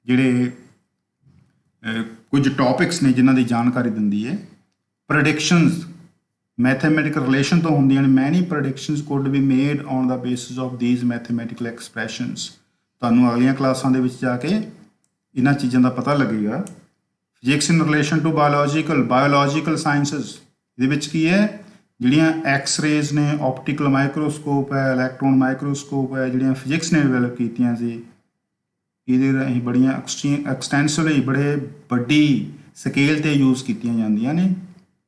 ਜਿਹੜੇ ਕੁਝ ਟੌਪਿਕਸ ਨੇ ਜਿਨ੍ਹਾਂ ਦੀ ਜਾਣਕਾਰੀ ਦਿੰਦੀ ਹੈ। ਪ੍ਰੈਡਿਕਸ਼ਨਸ ਮੈਥਮੈਟਿਕਲ ਰਿਲੇਸ਼ਨ ਤੋਂ ਹੁੰਦੀਆਂ ਨੇ। Many predictions could be made on the basis of these mathematical expressions. ਤੁਹਾਨੂੰ ਅਗਲੀਆਂ ਕਲਾਸਾਂ ਦੇ ਵਿੱਚ ਜਾ ਕੇ ਇਹਨਾਂ ਚੀਜ਼ਾਂ ਦਾ ਪਤਾ ਲੱਗੇਗਾ। Physics in relation to biological sciences. ਇਹਦੇ ਵਿੱਚ ਕੀ ਹੈ? ਜਿਹੜੀਆਂ ਐਕਸ-ਰੇਜ਼ ਨੇ, ਆਪਟੀਕਲ ਮਾਈਕਰੋਸਕੋਪ ਹੈ, ਇਲੈਕਟ੍ਰੋਨ ਮਾਈਕਰੋਸਕੋਪ ਹੈ, ਜਿਹੜੀਆਂ ਫਿਜ਼ਿਕਸ ਨੇ ਡਿਵੈਲਪ ਕੀਤੀਆਂ ਸੀ, ਇਹਦੇ ਰਾਹੀਂ ਬੜੀਆਂ ਐਕਸਟੈਂਸਿਵਲੀ ਬੜੇ ਵੱਡੀ ਸਕੇਲ 'ਤੇ ਯੂਜ਼ ਕੀਤੀਆਂ ਜਾਂਦੀਆਂ ਨੇ।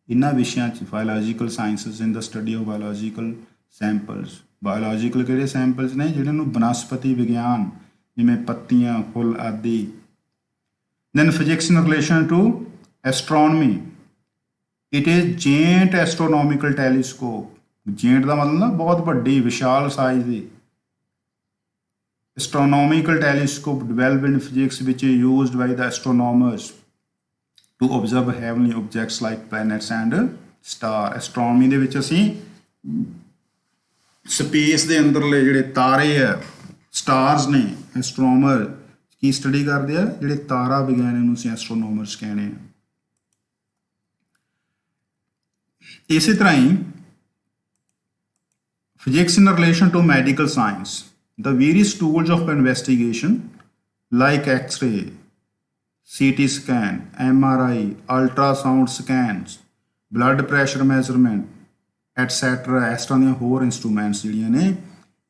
ਇਹਨਾਂ ਵਿਸ਼ਿਆਂ 'ਚ biological sciences in the study of biological samples. Biological ਕਿਹੜੇ ਸੈਂਪਲਸ ਨੇ? ਜਿਹਨਾਂ ਨੂੰ ਬਨਸਪਤੀ ਵਿਗਿਆਨ ਜਿਵੇਂ ਪੱਤੀਆਂ, ਫੁੱਲ ਆਦਿ। Then physics in relation to astronomy. It is giant astronomical telescope. Giant ਦਾ ਮਤਲਬ ਨਾ ਬਹੁਤ ਵੱਡੀ ਵਿਸ਼ਾਲ ਸਾਈਜ਼ ਦੀ। astronomical telescope developed in physics which is used by the astronomers to observe heavenly objects like planets and star. astronomy ਦੇ ਵਿੱਚ ਅਸੀਂ ਸਪੇਸ ਦੇ ਅੰਦਰਲੇ ਜਿਹੜੇ ਤਾਰੇ ਆ, ਸਟਾਰਸ ਨੇ, ਐਸਟਰੋਨੋਮਰ ਕੀ ਸਟੱਡੀ ਕਰਦੇ ਆ? ਜਿਹੜੇ ਤਾਰਾ ਵਿਗਿਆਨੀ ਨੂੰ ਅਸੀਂ ਐਸਟਰੋਨੋਮਰਸ ਕਹਿੰਦੇ ਆ। ਇਸੇ ਤਰ੍ਹਾਂ ਹੀ physics in relation to medical science. The various tools of investigation like X-ray, CT scan, MRI, ultrasound scans, blood pressure measurement, etc. ਇਸ ਤਰ੍ਹਾਂ ਦੀਆਂ ਹੋਰ ਇੰਸਟਰੂਮੈਂਟਸ ਜਿਹੜੀਆਂ ਨੇ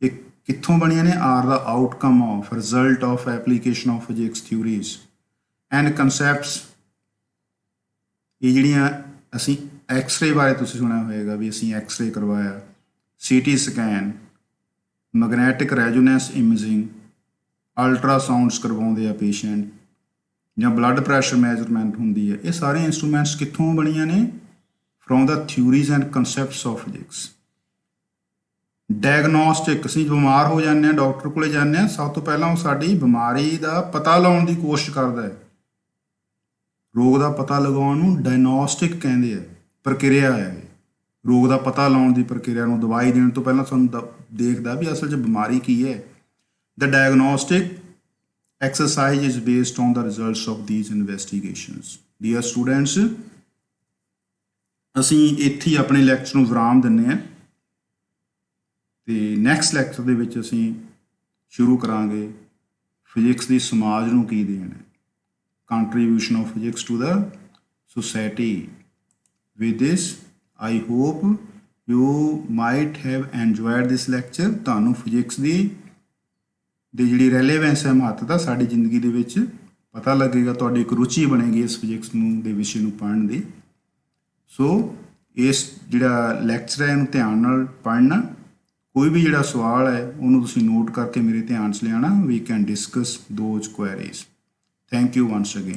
ਇਹ ਕਿੱਥੋਂ ਬਣੀਆਂ ਨੇ? Are the outcome of result of application of physics theories and concepts. ਇਹ ਜਿਹੜੀਆਂ ਅਸੀਂ ਐਕਸ-ਰੇ ਬਾਰੇ ਤੁਸੀਂ ਸੁਣਿਆ ਹੋਏਗਾ ਵੀ ਅਸੀਂ ਐਕਸ-ਰੇ ਕਰਵਾਇਆ, CT ਸਕੈਨ, ਮੈਗਨੈਟਿਕ ਰੈਜੋਨੈਂਸ ਇਮੇਜਿੰਗ, ਅਲਟਰਾਸਾਊਂਡਸ ਕਰਵਾਉਂਦੇ ਆ ਪੇਸ਼ੈਂਟ, ਜਾਂ ਬਲੱਡ ਪ੍ਰੈਸ਼ਰ ਮੈਜਰਮੈਂਟ ਹੁੰਦੀ ਹੈ। ਇਹ ਸਾਰੇ ਇੰਸਟਰੂਮੈਂਟਸ ਕਿੱਥੋਂ ਬਣੀਆਂ ਨੇ? From the theories and concepts of physics. Diagnostic. ਅਸੀਂ ਬਿਮਾਰ ਹੋ ਜਾਂਦੇ ਹਾਂ, ਡਾਕਟਰ ਕੋਲੇ ਜਾਂਦੇ ਹਾਂ, ਸਭ ਤੋਂ ਪਹਿਲਾਂ ਉਹ ਸਾਡੀ ਬਿਮਾਰੀ ਦਾ ਪਤਾ ਲਾਉਣ ਦੀ ਕੋਸ਼ਿਸ਼ ਕਰਦਾ ਹੈ। ਰੋਗ ਦਾ ਪਤਾ ਲਗਾਉਣ ਨੂੰ ਡਾਇਗਨੋਸਟਿਕ ਕਹਿੰਦੇ ਆ, ਪ੍ਰਕਿਰਿਆ ਹੈ। ਰੋਗ ਦਾ ਪਤਾ ਲਾਉਣ ਦੀ ਪ੍ਰਕਿਰਿਆ ਨੂੰ ਦਵਾਈ ਦੇਣ ਤੋਂ ਪਹਿਲਾਂ ਸਾਨੂੰ ਦੇਖਦਾ ਵੀ ਅਸਲ 'ਚ ਬਿਮਾਰੀ ਕੀ ਹੈ। ਦ diagnostic exercise is based on the results of these investigations. Dear students, ਅਸੀਂ ਇੱਥੇ ਹੀ ਆਪਣੇ ਲੈਕਚਰ ਨੂੰ ਵਿਰਾਮ ਦਿੰਦੇ ਹਾਂ ਤੇ ਨੈਕਸਟ ਲੈਕਚਰ ਦੇ ਵਿੱਚ ਅਸੀਂ ਸ਼ੁਰੂ ਕਰਾਂਗੇ ਫਿਜ਼ਿਕਸ ਦੀ ਸਮਾਜ ਨੂੰ ਕੀ ਦੇਣ ਹੈ, contribution of physics to the society. With this I hope you might have enjoyed this lecture. ਤੁਹਾਨੂੰ ਫਿਜ਼ਿਕਸ ਦੀ ਦੀ ਜਿਹੜੀ ਰੈਲੇਵੈਂਸ ਹੈ, ਮਹੱਤਤਾ ਸਾਡੀ ਜ਼ਿੰਦਗੀ ਦੇ ਵਿੱਚ ਪਤਾ ਲੱਗੇਗਾ, ਤੁਹਾਡੀ ਇੱਕ ਰੁਚੀ ਬਣੇਗੀ ਇਸ ਫਿਜ਼ਿਕਸ ਨੂੰ ਦੇ ਵਿਸ਼ੇ ਨੂੰ ਪੜ੍ਹਨ ਦੀ। ਸੋ ਇਸ ਜਿਹੜਾ ਲੈਕਚਰ ਹੈ ਇਹਨੂੰ ਧਿਆਨ ਨਾਲ ਪੜ੍ਹਨਾ। ਕੋਈ ਵੀ ਜਿਹੜਾ ਸਵਾਲ ਹੈ ਉਹਨੂੰ ਤੁਸੀਂ ਨੋਟ ਕਰਕੇ ਮੇਰੇ ਧਿਆਨ 'ਚ ਲਿਆਉਣਾ। We can discuss those queries. Thank you once again.